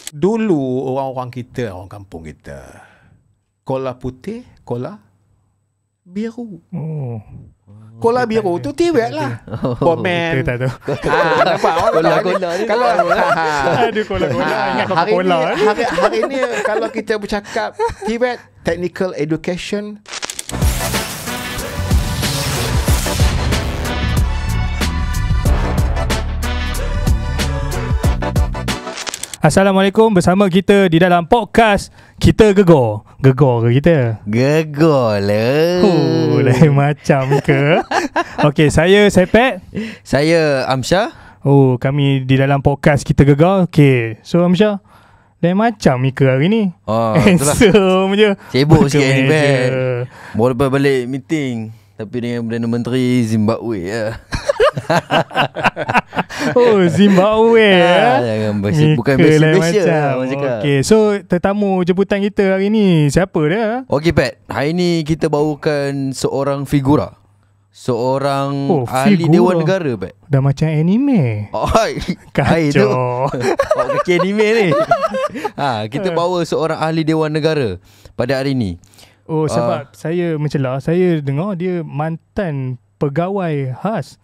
Dulu orang-orang kita, orang kampung kita, kola putih, kola biru. Oh. Kola biru tu tiwek lah. Komen. Kita tak tahu. Nampak orang Kola-kola ni. kalau Ada kola-kola. Ingat hari Coca-Cola ni, hari ni kalau kita bercakap tiwek technical education. Assalamualaikum, bersama kita di dalam podcast Kita Gegor. Gegor ke kita? Gegor lah. Oh, lain macam ke? Okey, saya Sepet. Saya Amsyah. Oh, kami di dalam podcast Kita Gegor. Okey, so Amsyah, lain macam ni ke hari ni? Oh, itulah. Handsome je. Sibuk sikit ni, Berkemeja. Bet. Baru lepas balik meeting. Tapi dengan Perdana Menteri Zimbabwe ya. Oh, Zimbabwe Jangan bahasa, bukan bahasa Malaysia. Okey, so tetamu jemputan kita hari ni siapa dia? Okey Pat, hari ni kita bawakan seorang figura. Seorang ahli figura. Dewan Negara Pat. Dah macam anime. Oh, Kacau. kaki anime ni. Kita bawa seorang ahli Dewan Negara pada hari ni. Oh, sebab saya mencelah, saya dengar dia mantan pegawai khas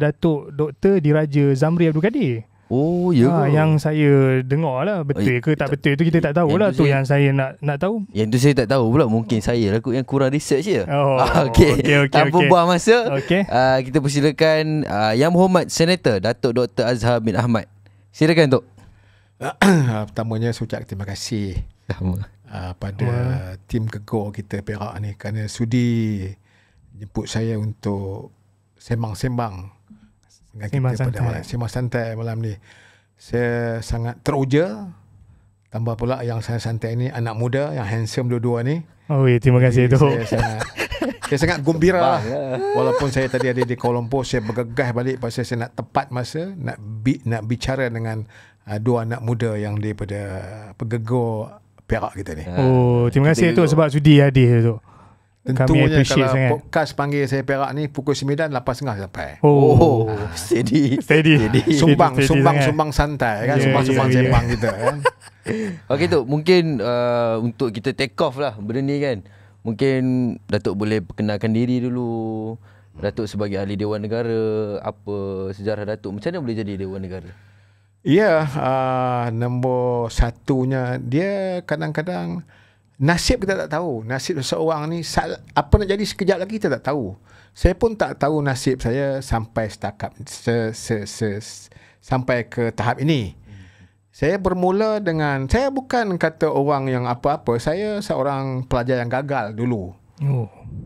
Datuk Dr. Diraja Zamri Abdul Kadir. Oh, ya. Yang saya dengar lah. Betul ke tak betul tu kita tak tahulah. Tu yang saya nak tahu. Yang tu saya tak tahu pula. Mungkin saya lah kot yang kurang research je. Oh, Okey. Tanpa okey. buang masa, Okey. kita persilakan Yang Berhormat Senator Datuk Dr. Azhar bin Ahmad. Silakan Tok. Pertamanya saya ucap terima kasih pada tim Gegor kita Perak ni kerana sudi jemput saya untuk sembang-sembang dengan kita pada malam sembang santai malam ni. Saya sangat teruja, tambah pula yang saya santai ni anak muda yang handsome dua-dua ni. Oh, ya, terima kasih tu. Saya sangat gembira lah. Walaupun saya tadi ada di Kuala Lumpur, saya bergegas balik pasal saya nak tepat masa nak bicara dengan dua anak muda yang daripada Gegor Perak kita ni. Oh, terima kasih tu sebab sudi hadir tu. Tentunya kalau sangat. podcast panggil saya Perak ni pukul 9, 8.30 sampai. Oh, steady. Sumbang santai kan, sumbang sembang kita kan. Okey tu, mungkin untuk kita take off lah benda ni kan. Mungkin Datuk boleh perkenalkan diri dulu. Datuk sebagai ahli Dewan Negara, apa sejarah Datuk, macam mana boleh jadi Dewan Negara? Ya, nombor satunya dia kadang-kadang nasib kita tak tahu. Nasib seseorang ni apa nak jadi sekejap lagi kita tak tahu. Saya pun tak tahu nasib saya sampai setakat sampai ke tahap ini. Saya bermula dengan, saya bukan kata orang yang apa-apa. Saya seorang pelajar yang gagal dulu.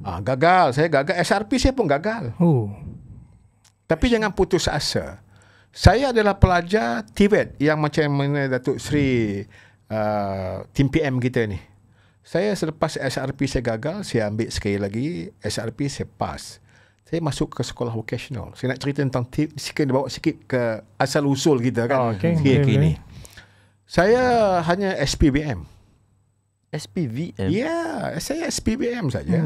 Gagal. Saya gagal. SRP saya pun gagal. Tapi jangan putus asa. Saya adalah pelajar TVET yang macam mana Datuk Seri tim PM kita ni. Saya selepas SRP saya gagal, saya ambil sekali lagi SRP, saya pass. Saya masuk ke sekolah vocational. Saya nak cerita tentang bawa sikit ke asal usul kita kan. Kini. Saya hanya SPBM. SPVM? Ya, saya SPBM saja.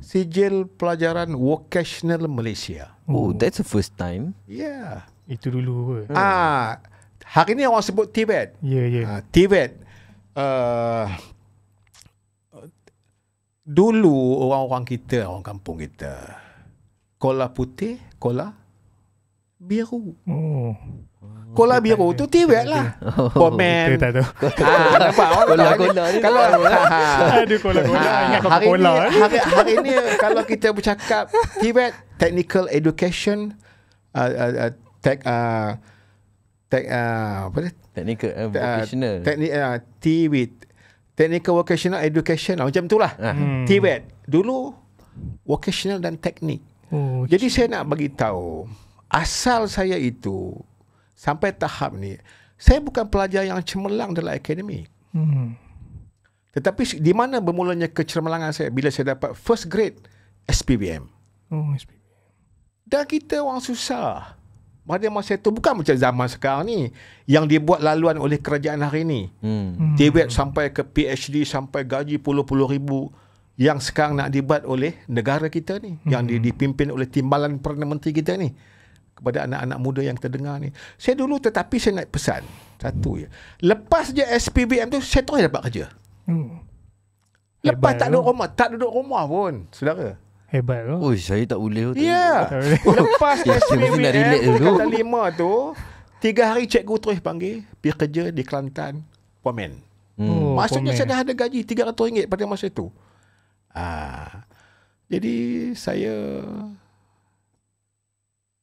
Sijil Pelajaran Vocational Malaysia. Oh, that's the first time. Ya. Itu dulu ke? Hari ni orang sebut TVET. Ya. TVET. Dulu orang-orang kita, orang kampung kita, kola putih, kola biru. Kola biru tu TVET lah. Komen. Kita tak tahu. Nampak Kola-kola ni. Kalau Ada kola-kola. Ingat Coca-Cola. hari ni kalau kita bercakap TVET technical education, Technical vocational. TVET technical vocational education macam itulah. TVET dulu vocational dan teknik. Jadi saya nak bagi tahu asal saya itu sampai tahap ni, saya bukan pelajar yang cemerlang dalam akademik. Tetapi di mana bermulanya kecemerlangan saya bila saya dapat first grade SPBM. Dan kita orang susah. Pada masa itu bukan macam zaman sekarang ni yang dibuat laluan oleh kerajaan hari ni. TVET sampai ke PhD sampai gaji puluh-puluh ribu yang sekarang nak dibuat oleh negara kita ni, yang dipimpin oleh timbalan Perdana Menteri kita ni kepada anak-anak muda yang kita dengar ni. Saya dulu tetapi saya nak pesan. Satu je. Lepas je SPBM tu, saya terus dapat kerja. Lepas Hebat tak duduk rumah. Tak duduk rumah pun, saudara. Hebat tu. Oi, saya tak boleh tu. Ya. Lepas Okay, saya mesti nak relate SPBM dulu. kata 5 tu, 3 hari cikgu terus panggil pergi kerja di Kelantan, Pomen. Maksudnya Pomen. saya dah ada gaji RM300 pada masa tu. Jadi saya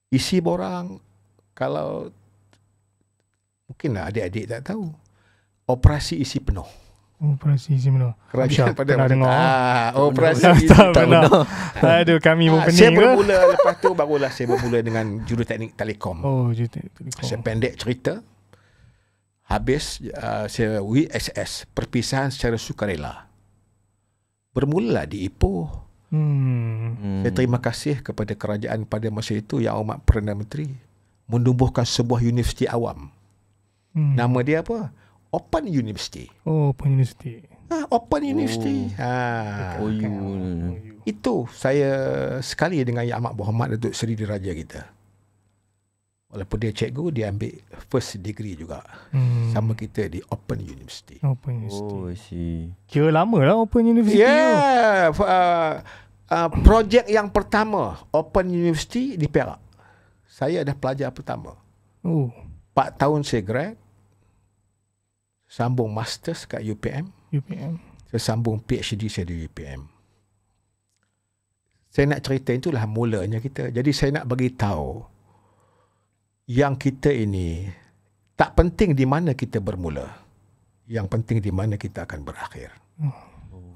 isi borang, kalau mungkinlah adik-adik tak tahu, operasi isi penuh. Operasi Simno. Kerajaan pada pernah masa dengar. operasi isi Tak penuh. pernah. Aduh, kami pun Saya pening ke? bermula lepas tu barulah saya bermula dengan juruteknik telekom. Oh, juta. Saya pendek cerita. Habis saya WSS, perpisahan secara sukarela. Bermula di Ipoh. Saya terima kasih kepada kerajaan pada masa itu, Yang Amat Perdana Menteri, menumbuhkan sebuah universiti awam. Nama dia apa? Open University. Oh, Open University. Open University. Itu saya sekali dengan Yang Amat Berhormat Datuk Seri Diraja kita. Walaupun dia cikgu, dia ambil first degree juga. Sama kita di Open University. Open University. Oh, I see. Kira lama lah Open University tu. Ya, projek yang pertama Open University di Perak. Saya dah pelajar pertama. Oh, 4 tahun saya grad. Sambung masters kat UPM. UPM. Saya sambung PhD saya di UPM. Saya nak cerita itulah mulanya kita. Jadi saya nak bagi tahu yang kita ini tak penting di mana kita bermula. Yang penting di mana kita akan berakhir.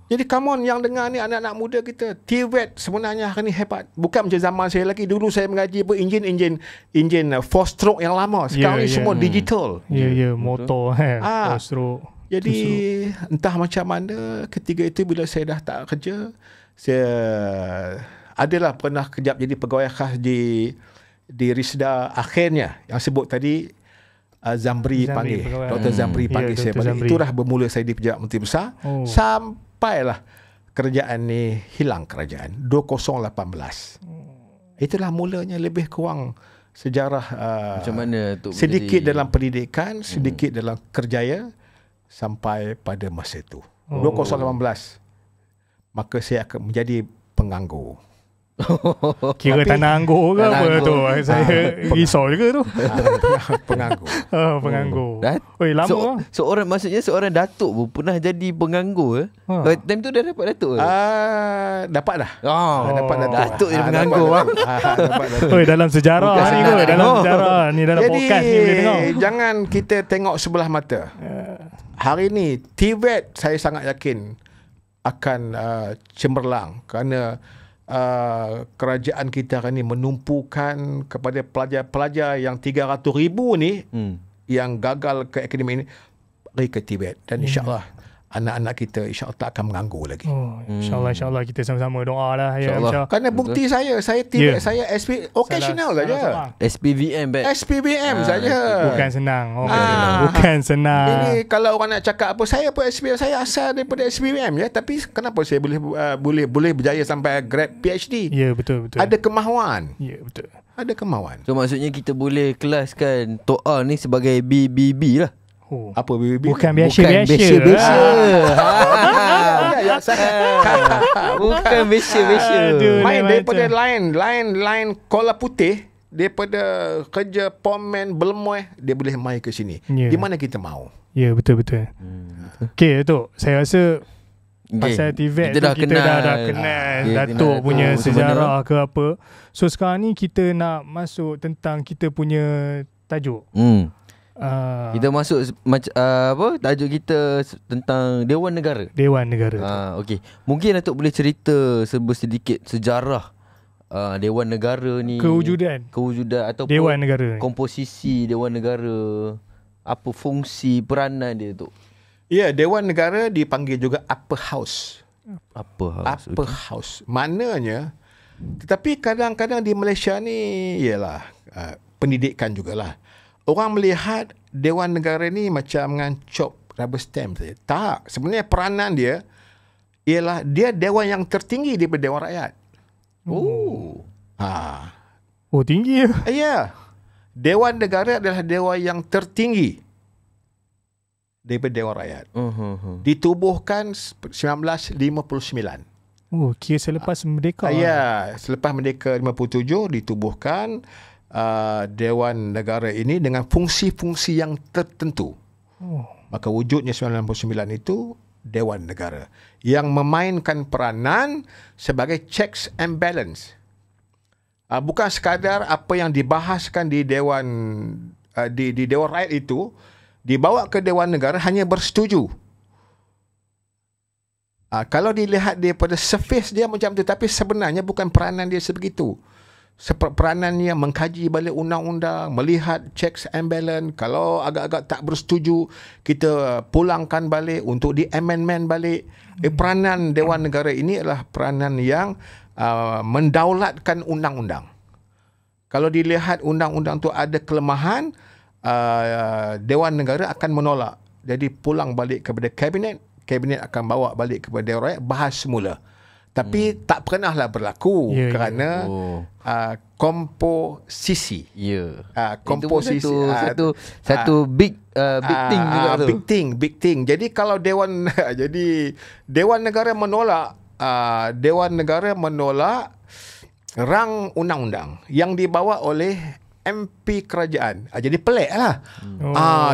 Jadi come on yang dengar ni anak-anak muda kita, TVET sebenarnya hari ni hebat. Bukan macam zaman saya lagi. Dulu saya mengaji apa enjin 4 stroke yang lama. Sekarang ni semua digital. Ya, motor stroke. Jadi entah macam mana ketika itu bila saya dah tak kerja, saya adalah pernah kejap jadi pegawai khas di Risda. Akhirnya yang sebut tadi Zamri panggil, Dr. Zamri panggil saya balik. Itulah bermula saya di Pejabat Menteri Besar. Sampailah kerajaan ni hilang kerajaan 2018. Itulah mulanya lebih kurang sejarah Macam mana tu sedikit dalam pendidikan, sedikit dalam kerjaya sampai pada masa itu. 2018 maka saya akan menjadi penganggur. Kira tanah anggur ke apa tu? Saya risau juga tu. Penganggur. Penganggur. Oi, lama maksudnya seorang datuk pun pernah jadi penganggur. Time tu dah dapat datuk ke? Dapat dah. Dapat datuk jadi penganggur. Dapat datuk. Oi, dalam sejarah ni kot. Dalam sejarah ni, dalam Jadi, podcast ni boleh dengar. jangan kita tengok sebelah mata. Hari ni TVET saya sangat yakin akan cemerlang kerana kerajaan kita hari ni menumpukan kepada pelajar-pelajar yang 300,000 ni yang gagal ke akademik ini pergi ke TVET, dan insyaAllah anak-anak kita insyaAllah tak akan menganggur lagi. InsyaAllah kita sama-sama doa lah. Ya, kerana bukti saya TVET saya SP occasional saja. SPVM saja. Bukan senang. Bukan senang. Ini kalau orang nak cakap apa, saya pun SPM, saya asal daripada SPM ya, tapi kenapa saya boleh berjaya sampai grad PhD? Ya, betul. Ada kemahuan. Ya, betul. Ada kemahuan. So maksudnya kita boleh kelaskan Tok A ni sebagai BBB lah. Apa BBB? Bukan biasa-biasa. Bukan biasa-biasa. Main daripada line Kuala Putih, daripada kerja Pomen Belmoy, dia boleh main ke sini. Di mana kita mau? Ya, betul. Okey, tu saya rasa pasal TVET kita dah kenal Datuk punya sejarah ke apa. So sekarang ni kita nak masuk tentang kita punya tajuk. Kita masuk tajuk kita tentang Dewan Negara. Okey. Mungkin Datuk boleh cerita sedikit sejarah Dewan Negara ni, kewujudan ataupun Dewan Negara, komposisi Dewan Negara, apa fungsi peranan dia tu. Ya, Dewan Negara dipanggil juga Upper House. Upper House. Maknanya, tetapi kadang-kadang di Malaysia ni ialah pendidikan jugalah. Orang melihat Dewan Negara ni macam dengan chop rubber stamp saja. Tak, sebenarnya peranan dia ialah dia dewan yang tertinggi daripada Dewan Rakyat. Tinggi ya. Ya. Dewan Negara adalah dewan yang tertinggi daripada Dewan Rakyat. Ditubuhkan 1959. Oh, kira selepas merdeka. Ya, selepas merdeka 57 ditubuhkan Dewan Negara ini dengan fungsi-fungsi yang tertentu. Maka wujudnya 1999 itu Dewan Negara yang memainkan peranan sebagai checks and balance. Bukan sekadar apa yang dibahaskan di Dewan di Dewan Rakyat itu dibawa ke Dewan Negara hanya bersetuju. Kalau dilihat daripada surface dia macam tu, tapi sebenarnya bukan peranan dia sebegitu. Peranannya mengkaji balik undang-undang, melihat checks and balance. Kalau agak-agak tak bersetuju, kita pulangkan balik untuk di-amendment balik. Peranan Dewan Negara ini adalah peranan yang mendaulatkan undang-undang. Kalau dilihat undang-undang tu ada kelemahan, Dewan Negara akan menolak. Jadi pulang balik kepada Kabinet. Kabinet akan bawa balik kepada Dewan Rakyat, bahas semula. Tapi tak pernahlah berlaku kerana komposisi. Komposisi satu big thing juga tu. Big thing. Jadi kalau Dewan Negara menolak rang undang-undang yang dibawa oleh MP kerajaan. Jadi pelik lah.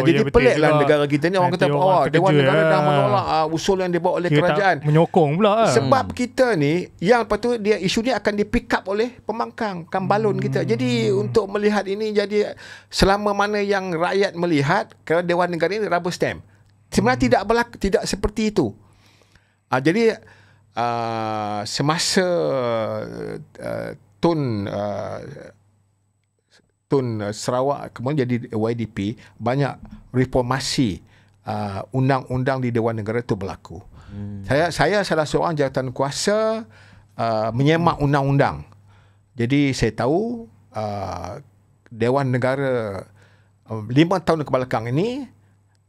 Jadi pelik lah negara kita ni. Orang kata, Dewan Negara dah menolak usul yang dibawa oleh kerajaan. Menyokong pula. Sebab kita ni, yang patut isu ni akan di-pick up oleh pembangkang, balon kita. Jadi untuk melihat ini, jadi selama mana yang rakyat melihat, kalau Dewan Negara ini rubber stamp. Sebenarnya tidak seperti itu. Jadi semasa Tun Sarawak kemudian jadi YDP, banyak reformasi undang-undang di Dewan Negara itu berlaku. Saya salah seorang jawatan kuasa menyemak undang-undang. Jadi saya tahu Dewan Negara 5 tahun kebelakang ini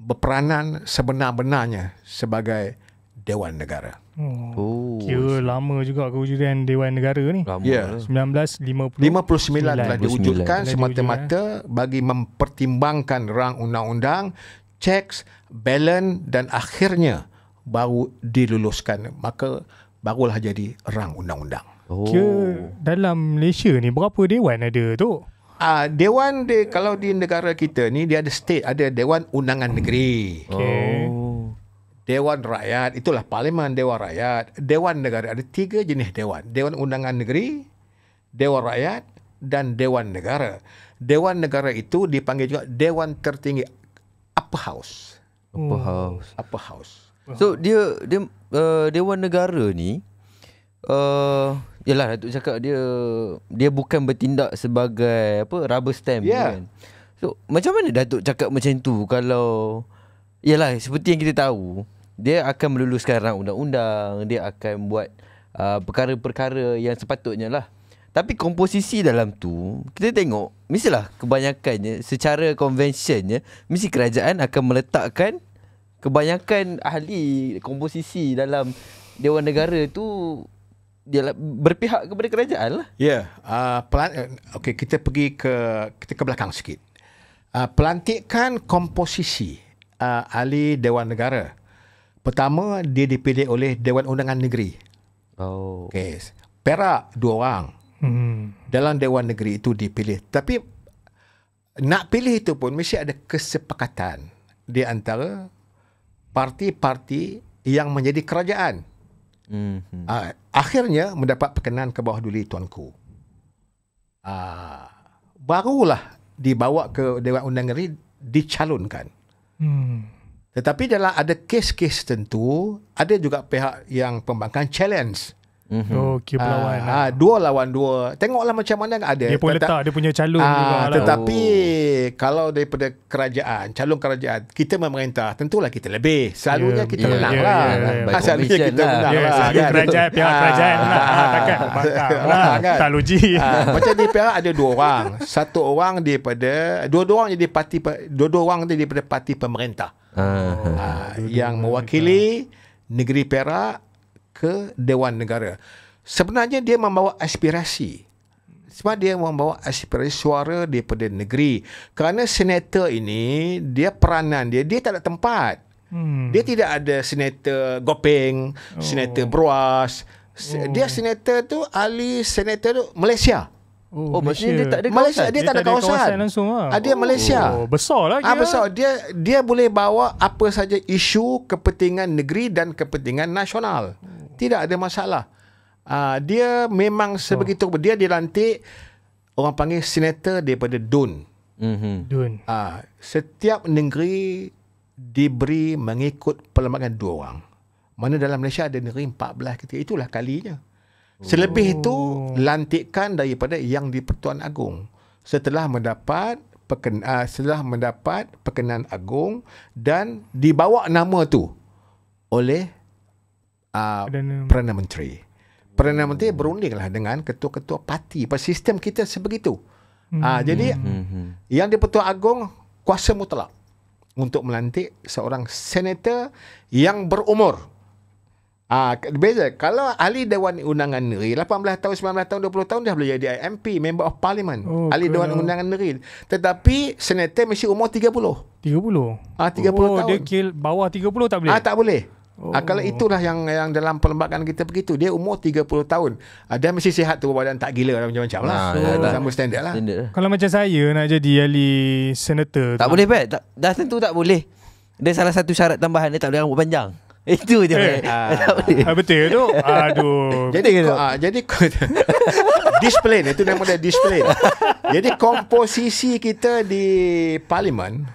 berperanan sebenar-benarnya sebagai Dewan Negara. Kira lama juga kewujudan Dewan Negara ni. Ya. 1959 telah diwujudkan semata-mata bagi mempertimbangkan rang undang-undang, checks, balance dan akhirnya baru diluluskan. Maka barulah jadi rang undang-undang. Kira dalam Malaysia ni berapa dewan ada tu? Dewan kalau di negara kita ni dia ada state, ada Dewan Undangan Negeri. Dewan Rakyat, itulah Parlimen Dewan Rakyat. Dewan Negara, ada 3 jenis dewan. Dewan Undangan Negeri, Dewan Rakyat dan Dewan Negara. Dewan Negara itu dipanggil juga Dewan Tertinggi, Upper House. Upper House. So dia Dewan Negara ni yalah Datuk cakap dia bukan bertindak sebagai rubber stamp kan. So macam mana Datuk cakap macam tu kalau yalah seperti yang kita tahu, dia akan meluluskan rang undang-undang, dia akan buat perkara-perkara yang sepatutnya lah. Tapi komposisi dalam tu, kita tengok, mestilah kebanyakannya, secara konvensyennya, mesti kerajaan akan meletakkan kebanyakan ahli komposisi dalam Dewan Negara tu, dia berpihak kepada kerajaan lah. Ya, okey, kita ke belakang sikit. Pelantikan komposisi ahli Dewan Negara. Pertama, dia dipilih oleh Dewan Undangan Negeri. Okay. Perak 2 orang. Dalam Dewan Negeri itu dipilih. Tapi nak pilih itu pun mesti ada kesepakatan di antara parti-parti yang menjadi kerajaan. Akhirnya mendapat perkenan ke bawah duli tuanku. Barulah dibawa ke Dewan Undangan Negeri, dicalonkan. Tetapi dalam ada kes-kes tentu, ada juga pihak yang pembangkang challenge. Berlawan. 2 lawan 2. Tengoklah macam mana ada. Dia pun letak dia punya calon juga lah. Tetapi kalau daripada calon kerajaan, kita memerintah, tentulah kita lebih. Selalunya kita menang lah. Selalunya kita menang lah. Kerajaan, pihak kerajaan lah. Takkan pembangkang. Tak logik. Macam di Perak ada 2 orang. 1 orang daripada, dua-dua orang daripada parti pemerintah. Yang mewakili negeri Perak ke Dewan Negara. Sebenarnya dia membawa aspirasi. Sebab dia membawa aspirasi suara daripada negeri. Kerana senator ini, dia peranan dia tak ada tempat. Dia tidak ada senator Gopeng, senator Broas. Dia senator tu, ahli senator tu Malaysia. Maksudnya dia tak ada Malaysia, kawasan. dia tak ada kawasan langsung lah. Dia Malaysia. Besar lah kira. Besar. Dia boleh bawa apa saja isu kepentingan negeri dan kepentingan nasional. Tidak ada masalah. Dia memang sebegitu. Dia dilantik, orang panggil senator daripada DUN. DUN. Setiap negeri diberi mengikut perlembagaan 2 orang. Mana dalam Malaysia ada negeri 14 ketika. Itulah kalinya. Selebih itu lantikan daripada yang di Pertuan Agong setelah mendapat perkenan agung dan dibawa nama tu oleh Perdana Menteri. Perdana Menteri berundinglah dengan ketua-ketua parti. Sistem kita sebegitu. Jadi yang di Pertuan Agong kuasa mutlak untuk melantik seorang senator yang berumur. Beza. Kalau ahli Dewan Undangan Negeri 18 tahun, 19 tahun, 20 tahun dah boleh jadi MP, Member of Parliament, ahli Dewan Undangan Negeri. Tetapi senator mesti umur 30. 30 tahun. Dia bawah 30 tak boleh? Tak boleh. Kalau itulah yang dalam perlembagaan kita begitu. Dia umur 30 tahun. Dia mesti sihat tu, badan tak gila macam-macam lah. Sama standard lah. Kalau macam saya nak jadi ahli senator tak boleh, Pat. Dah tentu tak boleh. Dia salah satu syarat tambahan, dia tak boleh rambut panjang. Itu je. Tak boleh. Betul tu. Aduh. Jadi discipline. Itu nama dia discipline. Jadi komposisi kita di parlimen,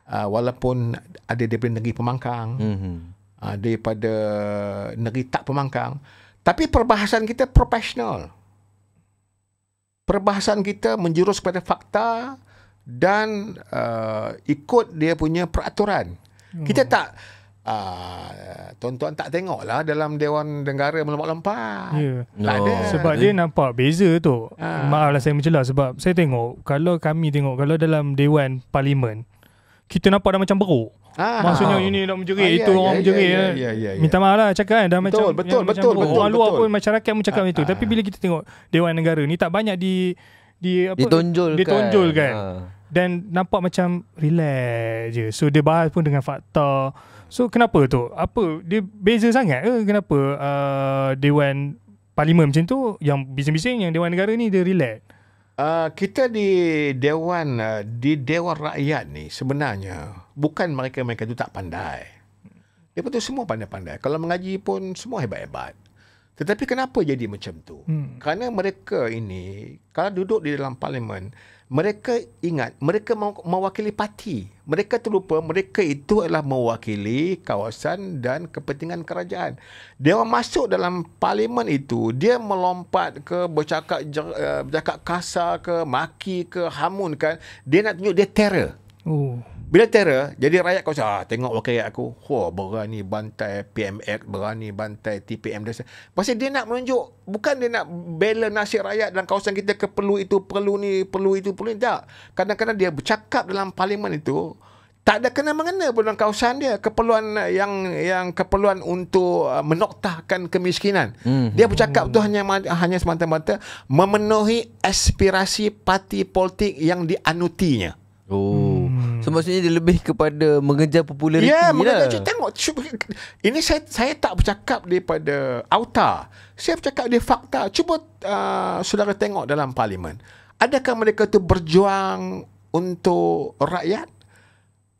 walaupun ada daripada negeri pemangkang, daripada negeri tak pemangkang, tapi perbahasan kita profesional. Perbahasan kita menjurus kepada fakta dan ikut dia punya peraturan. Kita tak tuan-tuan tak tengok lah dalam Dewan Negara melompat-lompat. Tak ada. Sebab dia nampak beza tu. Maaflah saya mencelah sebab saya tengok kalau dalam Dewan Parlimen kita nampak dah macam beruk. Maksudnya ini nak menjerit, itu orang menjerit. Minta maaf lah cakap kan, dah betul. Orang luar pun masyarakat pun cakap itu. Tapi bila kita tengok Dewan Negara ni tak banyak ditonjolkan. Dan nampak macam relax je. So dia bahas pun dengan fakta. So kenapa tu? Apa dia beza sangat ke? Kenapa Dewan Parlimen macam tu, yang bising-bising, yang Dewan Negara ni dia relax? Kita di Dewan Rakyat ni sebenarnya bukan mereka tu tak pandai. Dia betul semua pandai-pandai. Kalau mengaji pun semua hebat-hebat. Tetapi kenapa jadi macam tu? Kerana mereka ini kalau duduk di dalam parlimen, mereka ingat mereka mewakili parti. Mereka terlupa mereka itu adalah mewakili kawasan dan kepentingan kerajaan. Dia masuk dalam parlimen itu, dia melompat ke, bercakap kasar ke, maki ke, hamun kan. Dia nak tunjuk dia terror. Bila terror, jadi rakyat kau tengok wakil rakyat aku, berani bantai PMX, berani bantai TPM. Pasal dia nak menunjuk, bukan dia nak bela nasib rakyat dalam kawasan kita ke perlu itu, perlu ni, perlu itu, perlu ni. Tak. Kadang-kadang dia bercakap dalam parlimen itu, tak ada kena-mengena pun dalam kawasan dia. Keperluan yang keperluan untuk menoktahkan kemiskinan. Dia bercakap tu hanya semata-mata memenuhi aspirasi parti politik yang dianutinya. So maksudnya dia lebih kepada mengejar populariti lah. Tengok. Ini saya tak bercakap daripada auta. Saya bercakap dari fakta. Cuba saudara tengok dalam parlimen. Adakah mereka tu berjuang untuk rakyat?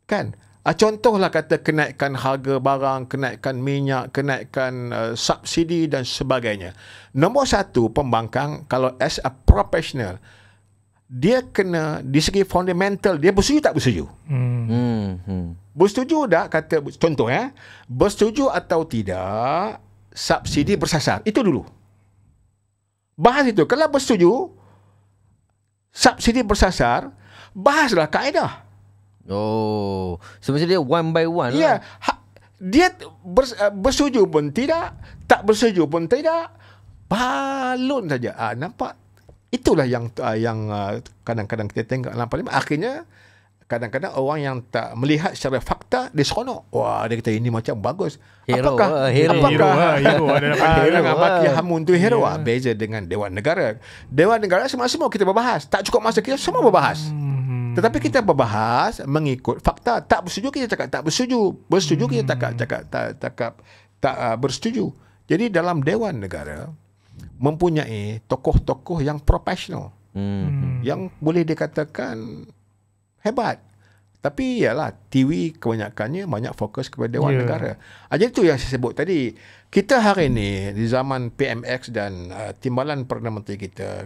Kan? Contohlah kata kenaikan harga barang, kenaikan minyak, kenaikan subsidi dan sebagainya. Nombor satu, pembangkang kalau as a professional, dia kena di segi fundamental, dia bersetuju tak bersetuju? Bersetuju tak, kata contoh bersetuju atau tidak subsidi bersasar? Itu dulu. Bahas itu. Kalau bersetuju subsidi bersasar, bahaslah kaedah. Sebenarnya dia one by one lah. Dia bersetuju pun tidak, tak bersetuju pun tidak, balun saja. Nampak? Itulah yang kadang-kadang kita tengok dalam parlimen. Akhirnya kadang-kadang orang yang tak melihat secara fakta, dia seronok. Dia kata ini macam bagus. Hero. Dengan maki hamun tu hero. Beza dengan Dewan Negara. Dewan Negara semua kita berbahas. Tak cukup masa kita semua berbahas. Tetapi kita berbahas mengikut fakta. Tak bersetuju kita cakap tak bersetuju. Bersetuju kita cakap tak bersetuju. Jadi dalam Dewan Negara mempunyai tokoh-tokoh yang profesional. Yang boleh dikatakan hebat. Tapi ialah TV kebanyakannya banyak fokus kepada Dewan Negara. Jadi itu yang saya sebut tadi. Kita hari ini di zaman PMX dan timbalan Perdana Menteri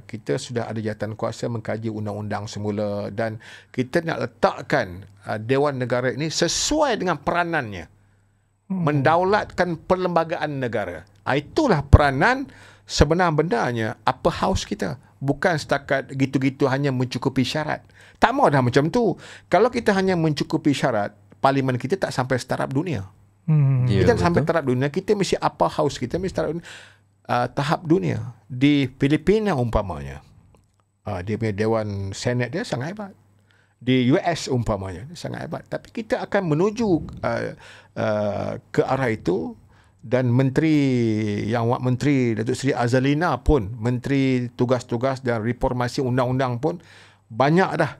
kita sudah ada jawatan kuasa mengkaji undang-undang semula dan kita nak letakkan Dewan Negara ini sesuai dengan peranannya. Mendaulatkan perlembagaan negara. Itulah peranan sebenar-benarnya upper house kita. Bukan setakat gitu-gitu hanya mencukupi syarat. Tak mau dah macam tu. Kalau kita hanya mencukupi syarat, parlimen kita tak sampai startup dunia. Kita tak sampai taraf dunia, kita mesti upper house, kita mesti tahap dunia. Di Filipina umpamanya, dia punya Dewan Senat dia sangat hebat. Di US umpamanya, dia sangat hebat. Tapi kita akan menuju ke arah itu. Dan Menteri Datuk Seri Azalina pun, Menteri Tugas-Tugas dan Reformasi Undang-Undang pun banyak dah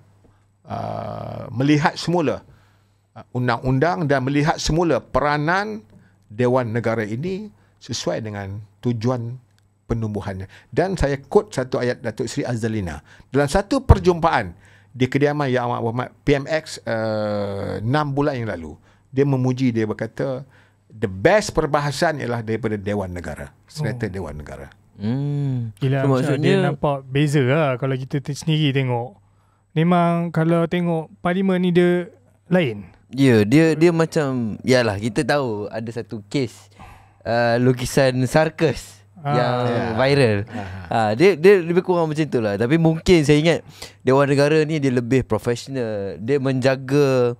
melihat semula undang-undang dan melihat semula peranan Dewan Negara ini sesuai dengan tujuan penumbuhannya. Dan saya quote satu ayat Datuk Seri Azalina dalam satu perjumpaan di kediaman Yang Amat Berhormat PMX 6 bulan yang lalu. Dia memuji, dia berkata the best perbahasan ialah daripada Dewan Negara, Senator Dewan Negara. Gila, so, maksudnya dia nampak beza lah kalau kita sendiri tengok. Memang kalau tengok parlimen ni dia lain. Ya, dia macam, yalah, kita tahu ada satu kes lukisan sarkas yang viral. Dia lebih kurang macam tu lah. Tapi mungkin saya ingat Dewan Negara ni dia lebih profesional. Dia menjaga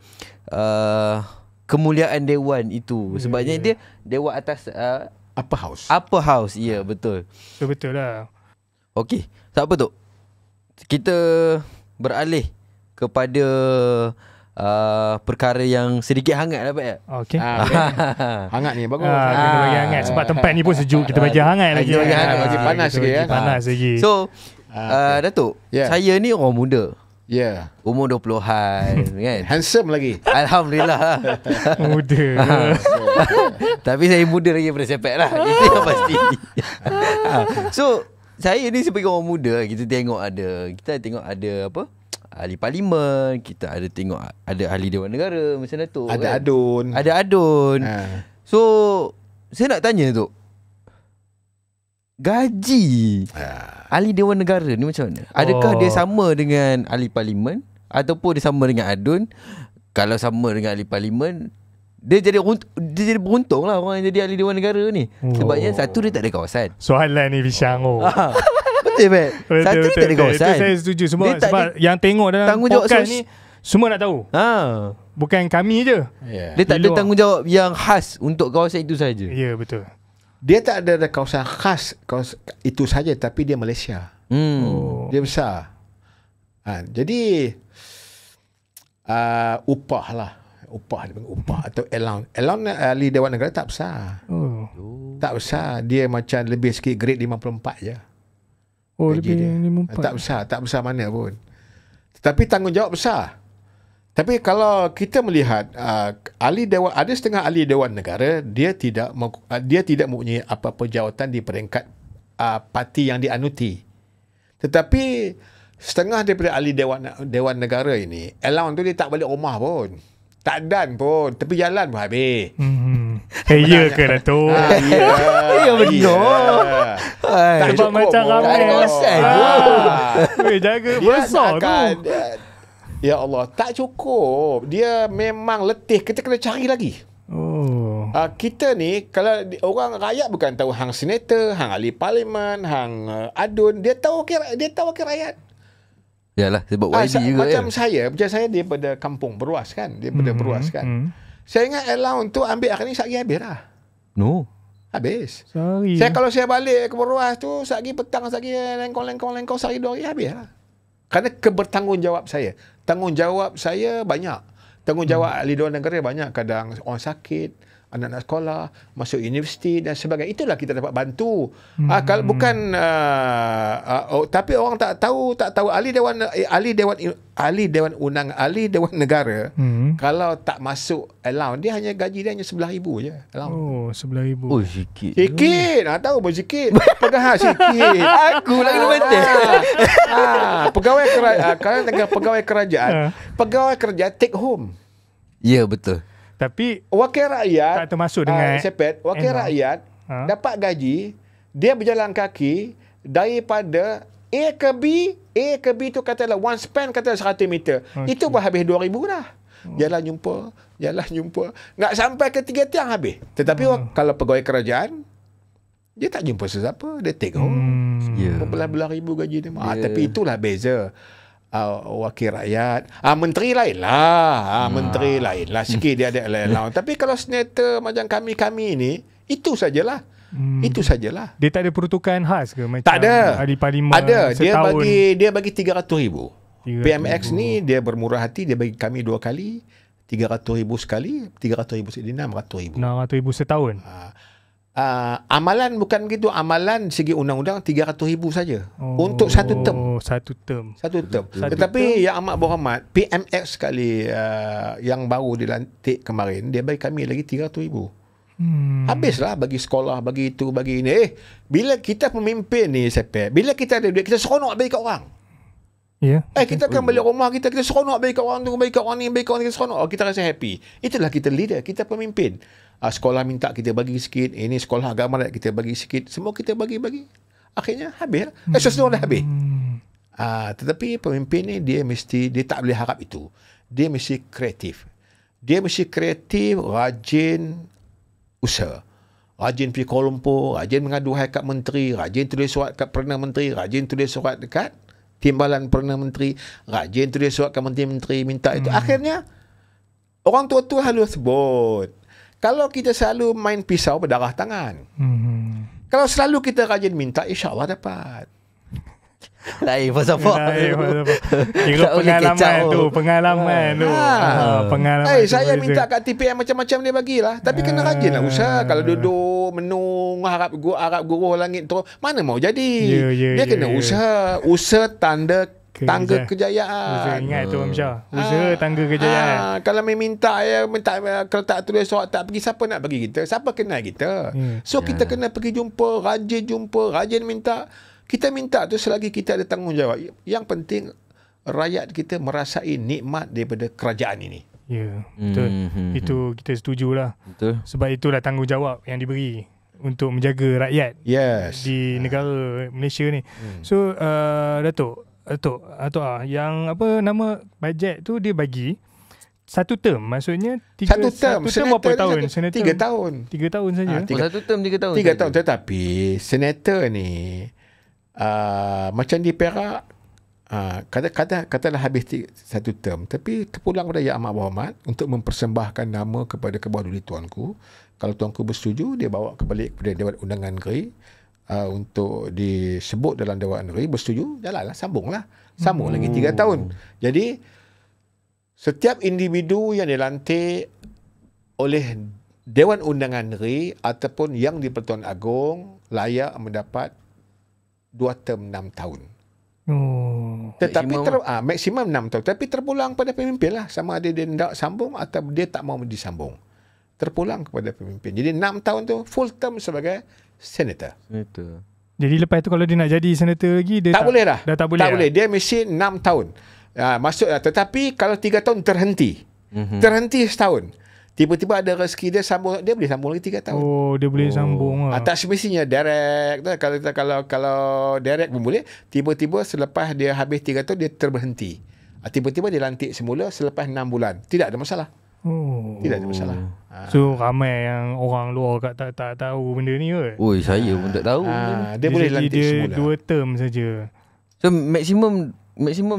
kemuliaan Dewan itu. Sebabnya dia Dewan atas upper house. Upper house, ya, betul. Betul lah. Okey, tak apa tu. Kita beralih kepada perkara yang sedikit hangat lah, Pak ya. Okey. Hangat ni bagus. Kita bagi hangat sebab tempat ni pun sejuk. Kita bagi hangat lagi. Kita bagi hangat, bagi panas sikit ya. Panas lagi. So, Datuk, saya ni orang muda. Ya. Umur 20-an kan. Handsome lagi. Alhamdulillah. Muda. Tapi saya muda lagi daripada Sepet lah. Itu yang pasti. So, saya ni sebagai orang muda, kita tengok ada apa? Ahli parlimen, kita ada tengok ada ahli Dewan Negara macam Datuk. Ada kan? adun. Ada adun. So, saya nak tanya tu. Gaji ahli Dewan Negara ni macam mana? Adakah dia sama dengan ahli parlimen ataupun dia sama dengan adun? Kalau sama dengan ahli parlimen, dia jadi beruntung lah orang yang jadi ahli Dewan Negara ni. Sebabnya satu, dia tak ada kawasan. Soalan ni Bishang. Betul, Pat. Satu, dia tak ada kawasan. Itu saya setuju semua. Sebab yang tengok dalam podcast ni semua nak tahu. Bukan kami je. Dia tak ada tanggungjawab yang khas untuk kawasan itu saja. Ya, betul. Dia tak ada kawasan khas itu saja, tapi dia Malaysia. Dia besar. Jadi upah lah. Upah atau allowance ahli Dewan Negara tak besar. Tak besar. Dia macam lebih sikit grade 54 je. Lebih 54. Tak besar mana pun. Tetapi tanggungjawab besar. Tapi kalau kita melihat ahli Dewan, ada setengah ahli Dewan Negara, dia tidak mempunyai apa-apa jawatan di peringkat parti yang dianuti. Tetapi setengah daripada ahli Dewan Negara ini, allowance tu dia tak balik rumah pun. Tak dan pun, tepi jalan pun habis. Ya ke Datuk? Ya benar. Tak sebab macam ramai kawasan. Jaga besar tu. Ya Allah, tak cukup. Dia memang letih. Kita kena cari lagi. Kita ni, kalau orang rakyat bukan tahu hang senator, hang ahli parlimen, hang adun, dia tahu wakil rakyat. Yalah, sebab YD juga macam saya daripada kampung Beruas kan. Beruas kan. Saya ingat allowance tu ambil hari ni sehari habis lah. No. Habis. Sorry. Kalau saya balik ke Beruas tu, sehari petang, sehari lengkong, sehari 2 hari habis lah. Kerana kebertanggungjawab saya. Tanggungjawab saya banyak. Tanggungjawab ahli Dewan Negara banyak. Kadang orang sakit, anak-anak sekolah, masuk universiti dan sebagainya. Itulah kita dapat bantu. Kalau bukan tapi orang tak tahu ahli dewan negara kalau tak masuk allowance, dia hanya gaji dia hanya 11,000 je. Oh, 11,000. Oh, sikit. Sikit. Tahu pun sikit. Pegawai sikit. Aku lah kena bantai. Pegawai kerajaan, pegawai kerajaan take home. Ya, betul. Tapi wakil rakyat tak termasuk dengan wakil rakyat dapat gaji, dia berjalan kaki daripada A ke B tu katalah one span katalah 100 meter. Itu pun habis 2,000 dah. Jalan jumpa. Nak sampai ke 3 tiang habis. Tetapi kalau pegawai kerajaan, dia tak jumpa sesiapa, dia take home. Berbelah-belah ribu gaji dia. Tapi itulah beza. Wakil rakyat, menteri lain lah, sikit dia ada allowance. Tapi kalau senator macam kami ni, itu sajalah. Dia tak ada peruntukan khas ke macam tak ada. Ahli parlimen ada setahun? Dia bagi 300,000. PMX ni dia bermurah hati, dia bagi kami 2 kali, 300,000 sekali, 300,000 sekali, 600,000. 600,000 setahun. Amalan bukan begitu. Amalan segi undang-undang 300,000 saja untuk satu term. Tetapi yang amat berhormat, PMX sekali yang baru dilantik kemarin, dia bagi kami lagi 300,000. Habislah bagi sekolah, bagi itu, bagi ini. Bila kita pemimpin ni, Sepet, bila kita ada duit, kita seronok bagi kat orang. Kita akan balik rumah kita seronok bagi kat orang tu, bagi kat orang ni, kita seronok. Kita rasa happy. Itulah kita leader, kita pemimpin. Sekolah minta kita bagi sikit, ini sekolah agama kita bagi sikit, semua kita bagi-bagi. Akhirnya habis. Semua dah habis. Tetapi pemimpin ni dia tak boleh harap itu. Dia mesti kreatif. Rajin usaha. Rajin pergi Kuala Lumpur, rajin mengadu hai kat menteri, rajin tulis surat kat Perdana Menteri, rajin tulis surat dekat Timbalan Perdana Menteri, rajin tulis surat kat menteri-menteri minta itu. Akhirnya orang tua-tua selalu sebut, kalau kita selalu main pisau berdarah tangan. Kalau selalu kita rajin minta, insya-Allah dapat. Lain falsafah. Kira pengalaman tu. Saya minta kat TPM macam-macam dia bagilah. Tapi kena rajinlah usaha. Kalau duduk menung harap guru langit tu, mana mau jadi. Dia kena usaha. Usaha tangga kejayaan. Ingat tu Syah. Usaha tangga kejayaan. Kalau minta kalau tak tulis surat tak pergi, siapa nak bagi kita? Siapa kenal kita? So kita kena pergi jumpa, rajin minta. Kita minta tu selagi kita ada tanggungjawab. Yang penting rakyat kita merasai nikmat daripada kerajaan ini. Ya, betul. Itu kita setujulah. Betul. Sebab itulah tanggungjawab yang diberi untuk menjaga rakyat di negara Malaysia ni. So Datuk, yang apa nama bajet tu dia bagi satu term, maksudnya satu term berapa tahun? 3 tahun. 3 tahun saja. Satu term 3 tahun. 3 tahun, tetapi senator ni macam di Perak, katalah habis 1 term, tapi terpulang pada Yang Amat Berhormat untuk mempersembahkan nama kepada kedua-dua tuanku. Kalau tuanku bersetuju, dia bawa kembali kepada Dewan Undangan Negeri untuk disebut dalam Dewan Negeri. Bersetuju, jalanlah, sambung lagi 3 tahun. Jadi setiap individu yang dilantik oleh Dewan Undangan Negeri ataupun yang di Pertuan Agong layak mendapat 2 term 6 tahun. Tetapi maksimum 6 tahun. Tapi terpulang pada pemimpin lah. Sama ada dia nak sambung atau dia tak mau disambung. Terpulang kepada pemimpin. Jadi 6 tahun tu full term sebagai senator. Jadi lepas tu kalau dia nak jadi senator lagi, dia tak boleh dah. Dah tak boleh. Tak boleh. Dia mesti 6 tahun. Maksudnya, tetapi kalau 3 tahun terhenti. Terhenti setahun. Tiba-tiba ada rezeki dia sambung, dia boleh sambung lagi 3 tahun. Dia boleh sambung lah. Tak semestinya direct. Kalau direct pun boleh. Tiba-tiba selepas dia habis 3 tahun dia terberhenti. Tiba-tiba dia lantik semula selepas 6 bulan. Tidak ada masalah. Tidak ada masalah. So ramai yang orang luar tak tahu benda ni ke? Saya pun tak tahu. Dia boleh lantik semula. 2 term saja. So maksimum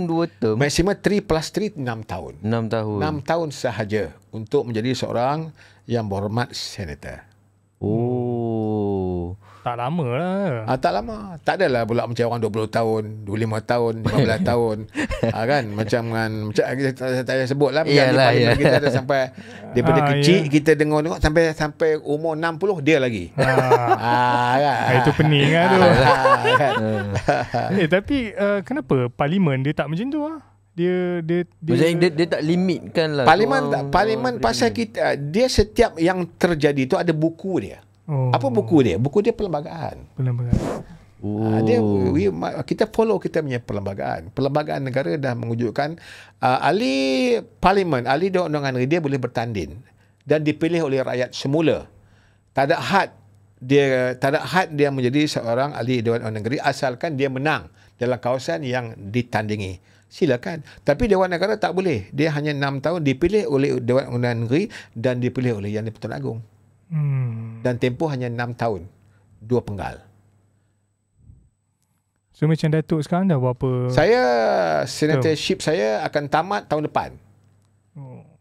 2 term. Maksimum 3 plus 3 6 tahun. 6 tahun. 6 tahun sahaja untuk menjadi seorang yang berhormat senator. Tak lama lah. Tak lama. Tak adalah pula macam orang 20 tahun, 25 tahun, 15 tahun. Kan? Macam saya tak payah sebut lah. Kita ada sampai daripada kecil kita dengar sampai umur 60 dia lagi. Kan? Itu pening lah tu. Kan? Tapi kenapa parlimen dia tak macam tu lah? Dia tak limitkan lah. Parlimen pasal kita, dia setiap yang terjadi tu ada buku dia. Apa buku dia? Buku dia perlembagaan. Kita follow kita punya perlembagaan. Perlembagaan negara dah mewujudkan ahli parlimen, ahli Dewan Undangan Negeri dia boleh bertanding dan dipilih oleh rakyat semula. Tak ada had dia menjadi seorang ahli Dewan Undangan Negeri asalkan dia menang dalam kawasan yang ditandingi. Silakan. Tapi Dewan Negara tak boleh. Dia hanya 6 tahun dipilih oleh Dewan Undangan Negeri dan dipilih oleh Yang di-Pertuan Agong. Dan tempoh hanya 6 tahun. 2 penggal. So macam Datuk sekarang dah berapa? Saya senatorship saya akan tamat tahun depan.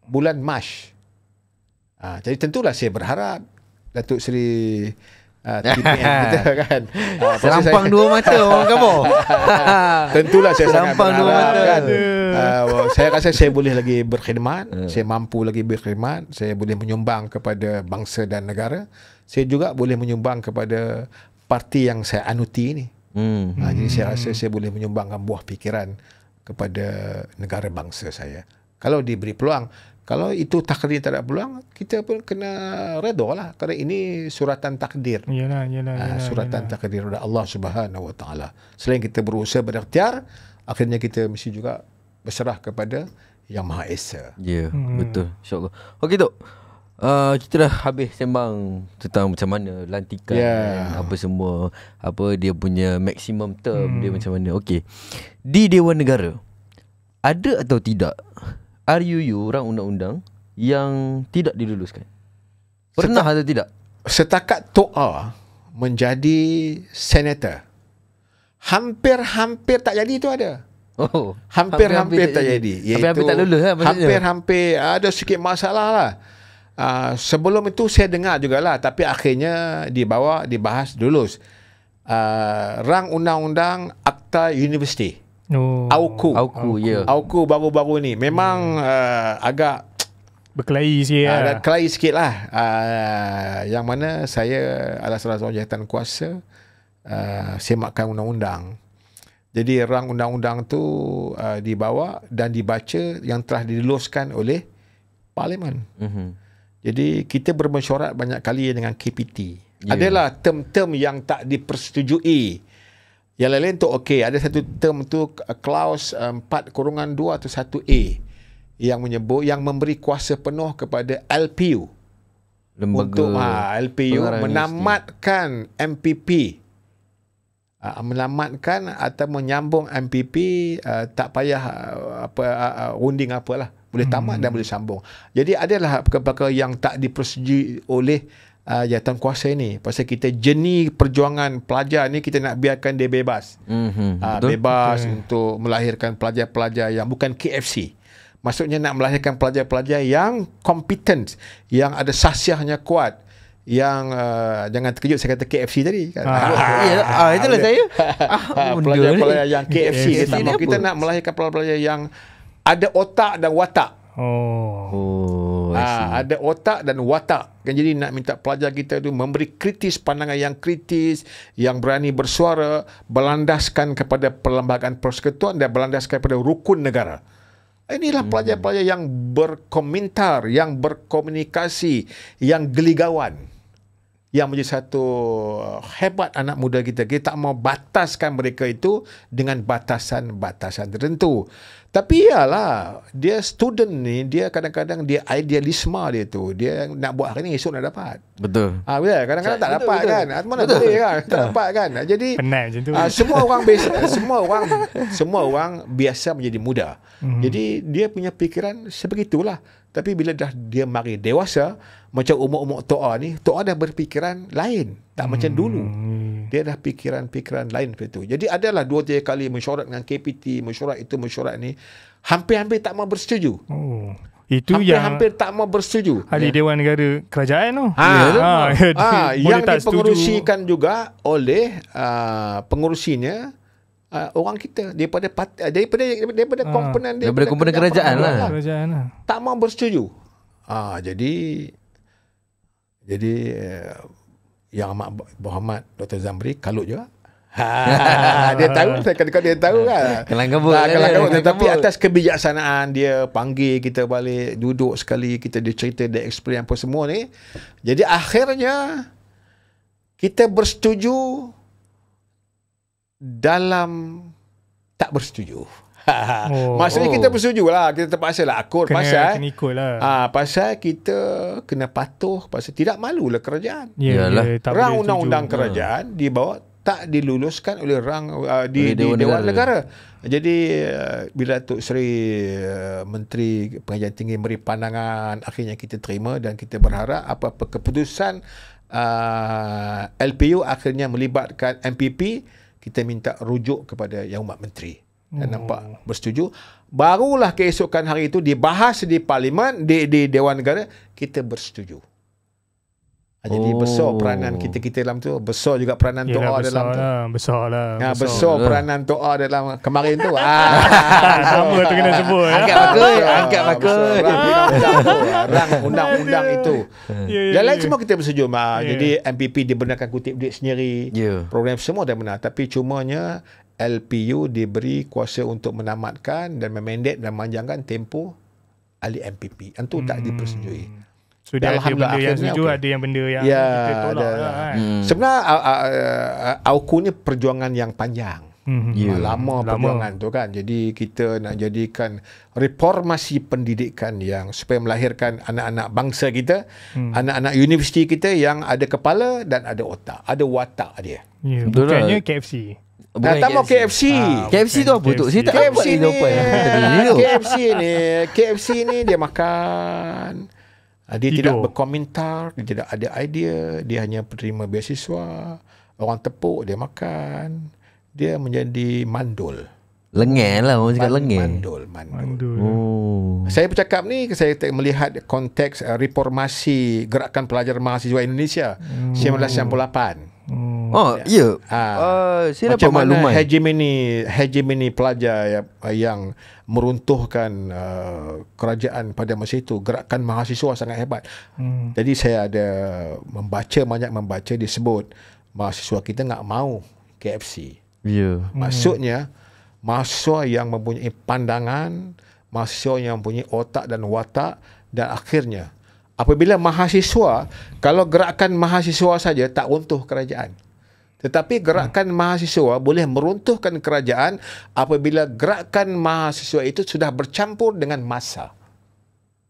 Bulan Mac. Jadi tentulah saya berharap Datuk Seri TPM kita kan. Serampang dua mata orang kampung. Tentulah saya serampang sangat dua mata. Kan. Saya rasa saya boleh lagi berkhidmat, saya mampu lagi berkhidmat, saya boleh menyumbang kepada bangsa dan negara. Saya juga boleh menyumbang kepada parti yang saya anuti ini. Jadi saya rasa saya boleh menyumbangkan buah fikiran kepada negara bangsa saya. Kalau diberi peluang. Kalau itu takdir tak ada peluang, kita pun kena redha lah. Kerana ini suratan takdir. Yalah, suratan takdir dari Allah Subhanahu Wa Taala. Selain kita berusaha berikhtiar, akhirnya kita mesti juga berserah kepada Yang Maha Esa. Ya, betul. InsyaAllah. Okey, Tok. Kita dah habis sembang tentang macam mana lantikan apa semua, apa dia punya maximum term dia macam mana. Okey. Di Dewan Negara, ada atau tidak RUU orang undang-undang yang tidak diluluskan? Pernah atau tidak? Setakat Tok A menjadi senator, hampir tak jadi itu ada. Hampir tak jadi. Hampir tak lulus lah maksudnya. Hampir ada sikit masalah lah. Sebelum itu saya dengar jugalah, tapi akhirnya dibahas lulus. Rang undang-undang Akta Universiti. AUKU, AUKU baru-baru ni memang agak berkelahi sikit agak kelahi sikit lah. Yang mana saya adalah salah seorang jawatan kuasa semakan undang-undang. Jadi rang undang-undang tu dibawa dan dibaca yang telah diluluskan oleh Parlimen. Jadi kita bermesyuarat banyak kali dengan KPT. Adalah term-term yang tak dipersetujui. Yang lain-lain tu okey. Ada satu term tu clause 4/2 atau 1A yang menyebut, yang memberi kuasa penuh kepada LPU, lembaga untuk LPU menamatkan MPP, menamatkan atau menyambung MPP, tak payah runding apalah, boleh tamat dan boleh sambung. Jadi adalah perkara-perkara yang tak dipersetujui oleh jawatan kuasa ini. Pasal kita jenis perjuangan pelajar ni, kita nak biarkan dia bebas. Bebas untuk melahirkan pelajar-pelajar yang bukan KFC. Maksudnya nak melahirkan pelajar-pelajar yang competent, yang ada sahsiahnya kuat, yang jangan terkejut saya kata KFC tadi kan. Itulah saya. Pelajar-pelajar yang KFC. Kita nak melahirkan pelajar-pelajar yang ada otak dan watak. Ada otak dan watak. Jadi nak minta pelajar kita tu memberi kritis, pandangan yang kritis, yang berani bersuara, berlandaskan kepada perlembagaan persekutuan dan berlandaskan kepada rukun negara. Inilah pelajar-pelajar yang berkomentar, yang berkomunikasi, yang geligawan, yang menjadi satu hebat anak muda kita. Kita tak mau bataskan mereka itu dengan batasan-batasan tertentu. Tapi iyalah, dia student ni, dia kadang-kadang dia idealisme dia tu. Dia nak buat hari ni, esok nak dapat. Betul. Kadang-kadang tak dapat kan. Mana boleh kan. Tak dapat kan. Jadi penat macam tu. semua orang biasa menjadi muda. Jadi dia punya fikiran sebegitulah. Tapi bila dah dia mari dewasa, macam umur-umur Tok A ni, Tok A dah berfikiran lain. Tak macam dulu. Dia dah fikiran-fikiran lain seperti itu. Jadi adalah 2-3 kali mesyuarat dengan KPT, mesyuarat itu, mesyuarat ni. Hampir-hampir tak mau bersetuju. Itu hampir tak mau bersetuju. Ahli Dewan Negara Kerajaan tu. Yang dipengerusikan juga oleh pengerusinya orang kita daripada komponen kerajaan lah. Tak mau bersetuju. Jadi yang Amat Muhammad Dr. Zamri kalut juga. Dia tahu, dia tahu kan. Kelang kabut. Tetapi atas kebijaksanaan dia panggil kita balik, duduk sekali, kita dia cerita, dia explain apa semua ni. Jadi akhirnya kita bersetuju dalam tak bersetuju. Maksudnya kita bersetuju lah, kita terpaksa lah akut pasal kita kena patuh, pasal tidak malulah kerajaan. Rang undang-undang kerajaan dibawa tak diluluskan oleh di Dewan Negara. Jadi bila Tok Seri Menteri Pengajian Tinggi beri pandangan, akhirnya kita terima dan kita berharap apa-apa keputusan LPU akhirnya melibatkan MPP, kita minta rujuk kepada Yang Amat Menteri. Dan nampak bersetuju. Barulah keesokan hari itu dibahas di Parlimen, di Dewan Negara, kita bersetuju. Jadi besar peranan kita dalam tu. Besar juga peranan Toa dalam tu. Besar peranan Toa dalam kemarin tu. Sama tu kena sebut. Angkat bakul. Rang undang-undang itu. Yang lain semua kita bersetuju. Jadi MPP dibenarkan kutip duit sendiri. Program semua dah benar. Tapi cumanya LPU diberi kuasa untuk menamatkan dan memendek dan memanjangkan tempoh ahli MPP. Itu tak dipersetujui. So dia ada benda yang setuju, ada yang benda yang kita tolak lah kan. Sebenarnya AUKU ni perjuangan yang panjang. Lama perjuangan tu kan. Jadi kita nak jadikan reformasi pendidikan yang supaya melahirkan anak-anak bangsa kita, anak-anak universiti kita yang ada kepala dan ada otak, ada watak dia. Bukannya KFC. Tak mau KFC. KFC tu apa tu? Saya tak KFC ni dia makan. Dia tidak berkomentar, dia tidak ada idea, dia hanya penerima beasiswa, orang tepuk, dia makan, dia menjadi mandul. Lengel lah, orang cakap lengel. Mandul. Saya bercakap ni, saya melihat konteks reformasi Gerakan Pelajar Mahasiswa Indonesia 1998. Saya dapat maklumat hegemoni pelajar yang meruntuhkan kerajaan pada masa itu. Gerakan mahasiswa sangat hebat. Jadi saya ada banyak membaca disebut mahasiswa kita tak mau KFC. Maksudnya mahasiswa yang mempunyai pandangan, mahasiswa yang mempunyai otak dan watak, dan akhirnya apabila mahasiswa, kalau gerakan mahasiswa saja tak runtuh kerajaan. Tetapi gerakan mahasiswa boleh meruntuhkan kerajaan apabila gerakan mahasiswa itu sudah bercampur dengan massa.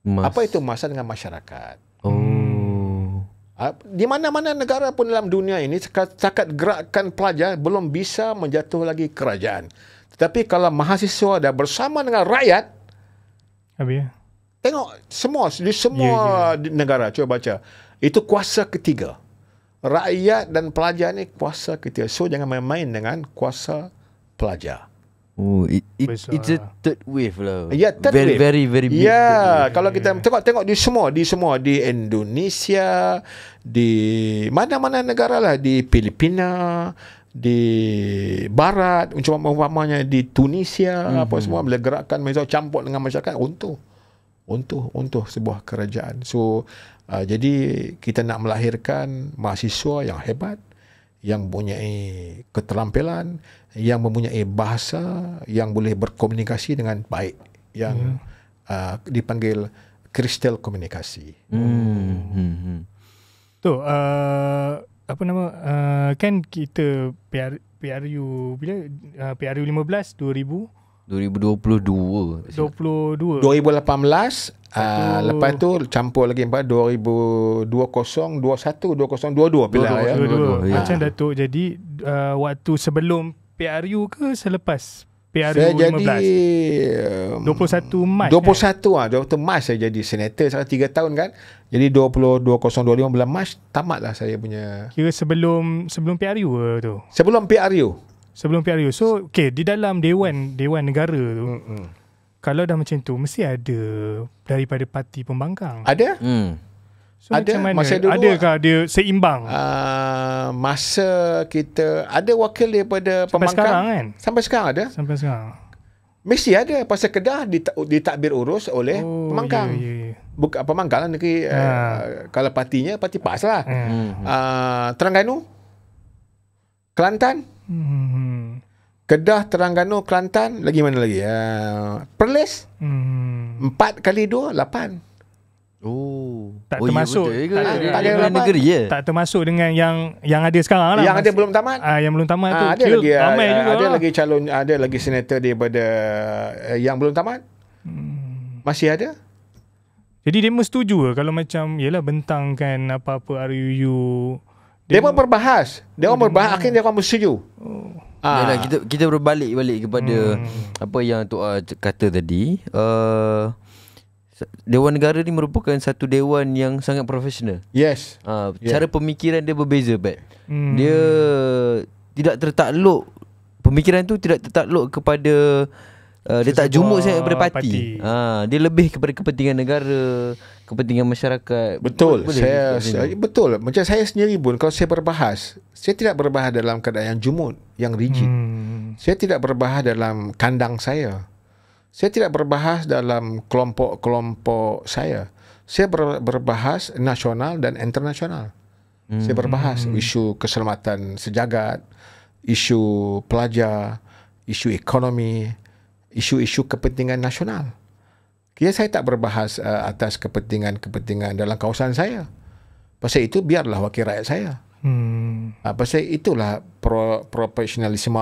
Apa itu massa? Dengan masyarakat. Di mana-mana negara pun dalam dunia ini, setakat gerakan pelajar belum bisa menjatuh lagi kerajaan. Tetapi kalau mahasiswa dah bersama dengan rakyat, tengok di semua negara, cuba baca. Itu kuasa ketiga. Rakyat dan pelajar ni kuasa ketiga. So jangan main-main dengan kuasa pelajar. It's a third wave lah. Third wave. Very big. Kalau kita tengok di semua di Indonesia, di mana-mana negara lah, di Filipina, di Barat, umpamanya di Tunisia, apa semua, bila gerakan mahasiswa campur dengan masyarakat, untuk sebuah kerajaan. So jadi kita nak melahirkan mahasiswa yang hebat, yang mempunyai keterampilan, yang mempunyai bahasa, yang boleh berkomunikasi dengan baik, yang dipanggil kristal komunikasi. Tu apa nama, kan kita PRU bila PRU 15 2022. 2018. Lepas tu campur lagi 2020, 2021, 2022 bila ya. Macam Datuk jadi waktu sebelum PRU ke selepas PRU saya 15? Jadi 21 Mac. 21 Mac saya jadi senator sekarang 3 tahun kan. Jadi 2020 bulan Mac tamatlah saya punya. Kira sebelum PRU tu. Sebelum PRU. So di dalam Dewan Negara tu, kalau dah macam tu mesti ada daripada parti pembangkang. Ada? So ada. macam mana? Masa dulu, adakah dia seimbang? Masa kita ada wakil daripada Sampai pembangkang. sekarang kan? Sampai sekarang ada. Sampai sekarang. Mesti ada. Pasal Kedah ditakbir urus oleh pembangkang. Bukan pembangkang lah negeri. Kalau partinya, parti PAS lah. Terengganu, Kelantan, Kedah, Terengganu, Kelantan, lagi mana lagi? Perlis, 4 kali 2, 8. Tak termasuk. Tak ada negeri je. Tak termasuk dengan yang ada sekarang lah. Yang ada belum tamat. Yang belum tamat tu. Ada lagi, ramai juga ada lah. lagi calon, ada lagi senator daripada yang belum tamat. Masih ada. Jadi demo setuju ke kalau macam yalah bentangkan apa-apa RUU. Dia pun berbahas. Dia orang berbahas, akhirnya dia orang bersetuju. Yalah, kita berbalik kepada apa yang Tok kata tadi. Dewan Negara ni merupakan satu dewan yang sangat profesional. Yes. Cara pemikiran dia berbeza, Pat. Dia tidak tertakluk, pemikiran tu tidak tertakluk kepada dia tak jumuk sangat kepada parti. Dia lebih kepada kepentingan negara, kepentingan masyarakat. Betul. Betul. Macam saya sendiri pun kalau saya berbahas, saya tidak berbahas dalam keadaan yang jumut, yang rigid. Saya tidak berbahas dalam kandang saya. Saya tidak berbahas dalam kelompok-kelompok saya. Saya berbahas nasional dan internasional. Saya berbahas isu keselamatan sejagat, isu pelajar, isu ekonomi, isu-isu kepentingan nasional. Saya tak berbahas atas kepentingan dalam kawasan saya. Pasal itu biarlah wakil rakyat saya. Pasal itulah profesionalisme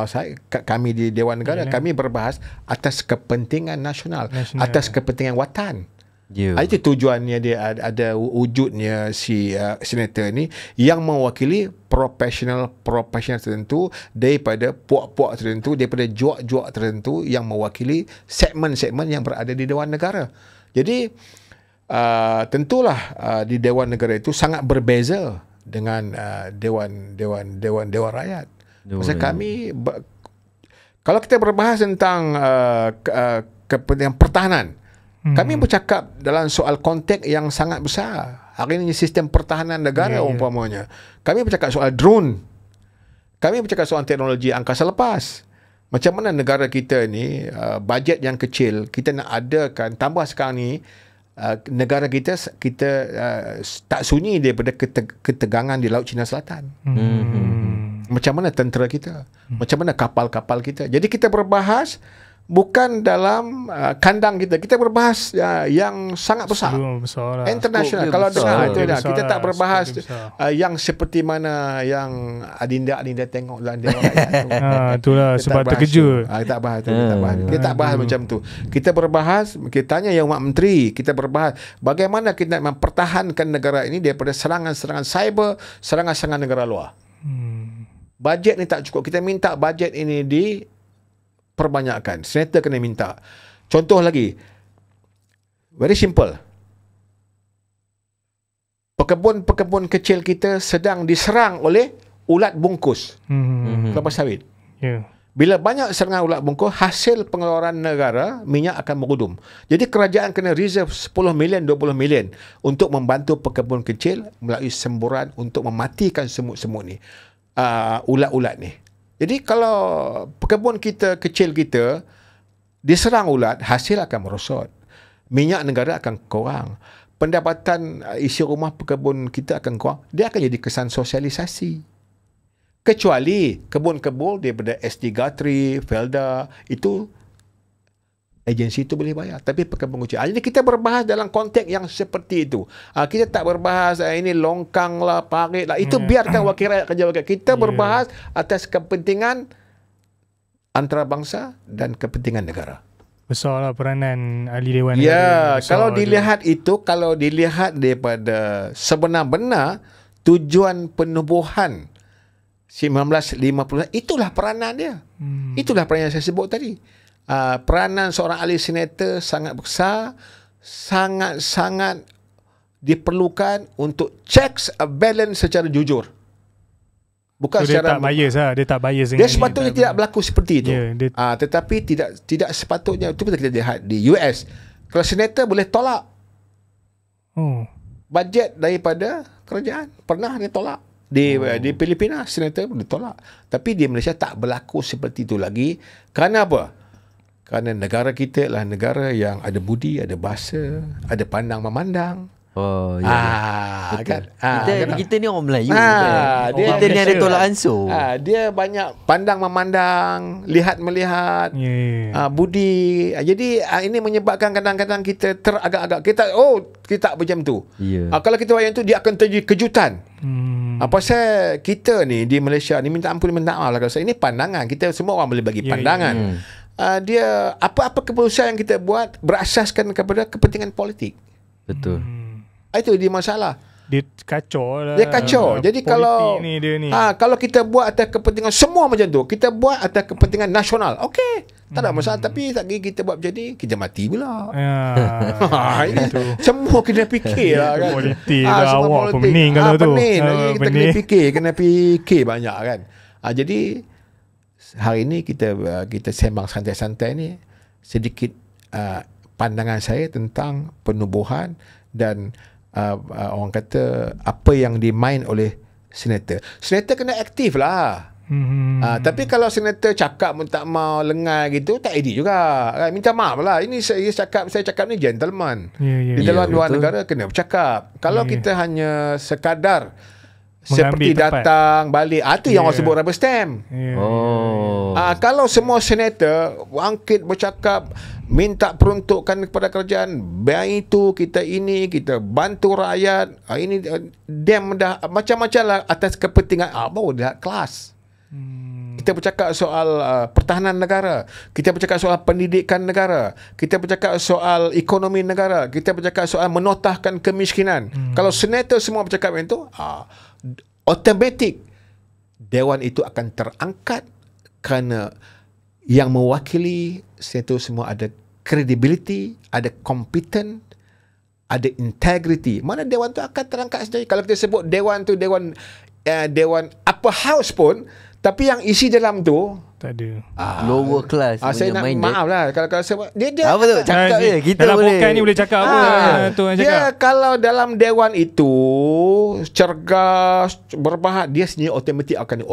kami di Dewan Negara. Kami berbahas atas kepentingan nasional. Atas kepentingan watan. Itu tujuannya dia, ada wujudnya si senator ni yang mewakili profesional tertentu daripada puak-puak tertentu, daripada juak-juak tertentu yang mewakili segmen-segmen yang berada di Dewan Negara. Jadi tentulah di Dewan Negara itu sangat berbeza dengan dewan rakyat. Maksud kami kalau kita berbahas tentang kepentingan pertahanan, kami bercakap dalam soal konteks yang sangat besar. Hari ini sistem pertahanan negara umpamanya. Kami bercakap soal drone. Kami bercakap soal teknologi angkasa lepas. Macam mana negara kita ni bajet yang kecil kita nak adakan, tambah sekarang ni negara kita tak sunyi daripada ketegangan di Laut Cina Selatan. Macam mana tentera kita, macam mana kapal-kapal kita. Jadi kita berbahas bukan dalam kandang kita berbahas yang sangat besar, internasional. Kalau dengar itu kita tak berbahas yang seperti mana yang adinda tengok dalam Dewan Rakyat tu. Itulah sebab terkejut. Kita tak bahas kita tak bahas macam tu. Kita berbahas, kita tanya yang Mak Menteri, kita berbahas bagaimana kita nak mempertahankan negara ini daripada serangan-serangan cyber, serangan-serangan negara luar. Bajet ni tak cukup. Kita minta bajet ini diperbanyakkan. Senator kena minta. Contoh lagi, very simple. Pekebun-pekebun kecil kita sedang diserang oleh ulat bungkus kelapa sawit. Bila banyak serangan ulat bungkus, hasil pengeluaran negara minyak akan merudum. Jadi kerajaan kena reserve 10 million, 20 million untuk membantu pekebun kecil melalui semburan untuk mematikan semut-semut ni, ulat-ulat ni. Jadi kalau pekebun kita kecil kita diserang ulat, hasil akan merosot. Minyak negara akan kurang. Pendapatan isi rumah pekebun kita akan kurang. Dia akan jadi kesan sosialisasi. Kecuali kebun-kebun daripada S3, Felda, itu agensi itu boleh bayar. Tapi pekebun kecil. Jadi kita berbahas dalam konteks yang seperti itu. Kita tak berbahas ini longkang lah, parit lah. Itu biarkan wakil rakyat kerja wakil. Kita berbahas atas kepentingan antarabangsa dan kepentingan negara. Besarlah peranan ahli Dewan Negara. Kalau dilihat itu, kalau dilihat daripada sebenar-benar tujuan penubuhan 1950, itulah peranan dia. Itulah peranan yang saya sebut tadi. Peranan seorang ahli senator sangat besar, sangat-sangat diperlukan untuk checks and balance secara jujur. Bukan dia secara tak bias lah. Dia tak bias dengan dia sepatutnya tidak berlaku seperti itu. Tetapi tidak sepatutnya. Itu betul kita lihat di US. Kalau senator boleh tolak bajet daripada kerajaan. Pernah dia tolak. Di Filipina senator boleh tolak. Tapi di Malaysia tak berlaku seperti itu lagi. Kerana apa? Kerana negara kita adalah negara yang ada budi, ada bahasa, ada pandang memandang. Oh, ya. Kan? Kita ni orang Melayu. Kita ni ada tolak ansur. Dia banyak pandang memandang, lihat melihat, budi. Jadi ini menyebabkan kadang-kadang kita teragak-agak. Kita tak macam tu. Kalau kita buat yang tu, dia akan terjadi kejutan. Pasal kita ni di Malaysia ni, minta ampun, minta maaf lah kalau saya, ini pandangan. Kita semua orang boleh bagi pandangan. Dia apa-apa keputusan yang kita buat berasaskan kepada kepentingan politik. Betul. Itu dia masalah. Dia kacau lah. Dia kacau. Jadi kalau kalau kita buat atas kepentingan semua macam tu, kita buat atas kepentingan nasional, okey, tak ada masalah. Tapi lagi kita buat macam ni, kita mati pula. Semua kena fikir lah kan. Politik lah, awak pening kalau tu. Pening. Kita kena fikir banyak kan. Jadi hari ini kita sembang santai-santai ni sedikit pandangan saya tentang penubuhan dan orang kata apa yang dimain oleh senator. Senator kena aktif lah. Tapi kalau senator cakap pun tak mau, lengai gitu, tak edit juga. Minta maaf lah. Ini saya cakap ni gentleman. Di dalam luar negara kena bercakap. Kalau kita hanya sekadar seperti datang balik, itu yang orang sebut rubber stamp. Kalau semua senator bangkit bercakap, minta peruntukan kepada kerajaan, baik itu kita bantu rakyat, ini dam dah macam-macam lah atas kepentingan baru dah kelas. Kita bercakap soal pertahanan negara, kita bercakap soal pendidikan negara, kita bercakap soal ekonomi negara, kita bercakap soal menotahkan kemiskinan. Kalau senator semua bercakap macam itu, automatik dewan itu akan terangkat, kerana yang mewakili senator semua ada credibility, ada competent, ada integrity. Mana dewan tu akan terangkat sendiri. Kalau kita sebut dewan tu dewan upper house pun, tapi yang isi dalam tu tak ada. Lower class. Saya nak maaf lah kalau sebut dia apa tu cakap je kita dalam boleh. Dalam ni boleh cakap apa tu yang dia cakap. Kalau dalam dewan itu cergas, berbahak, dia sendiri automatik akan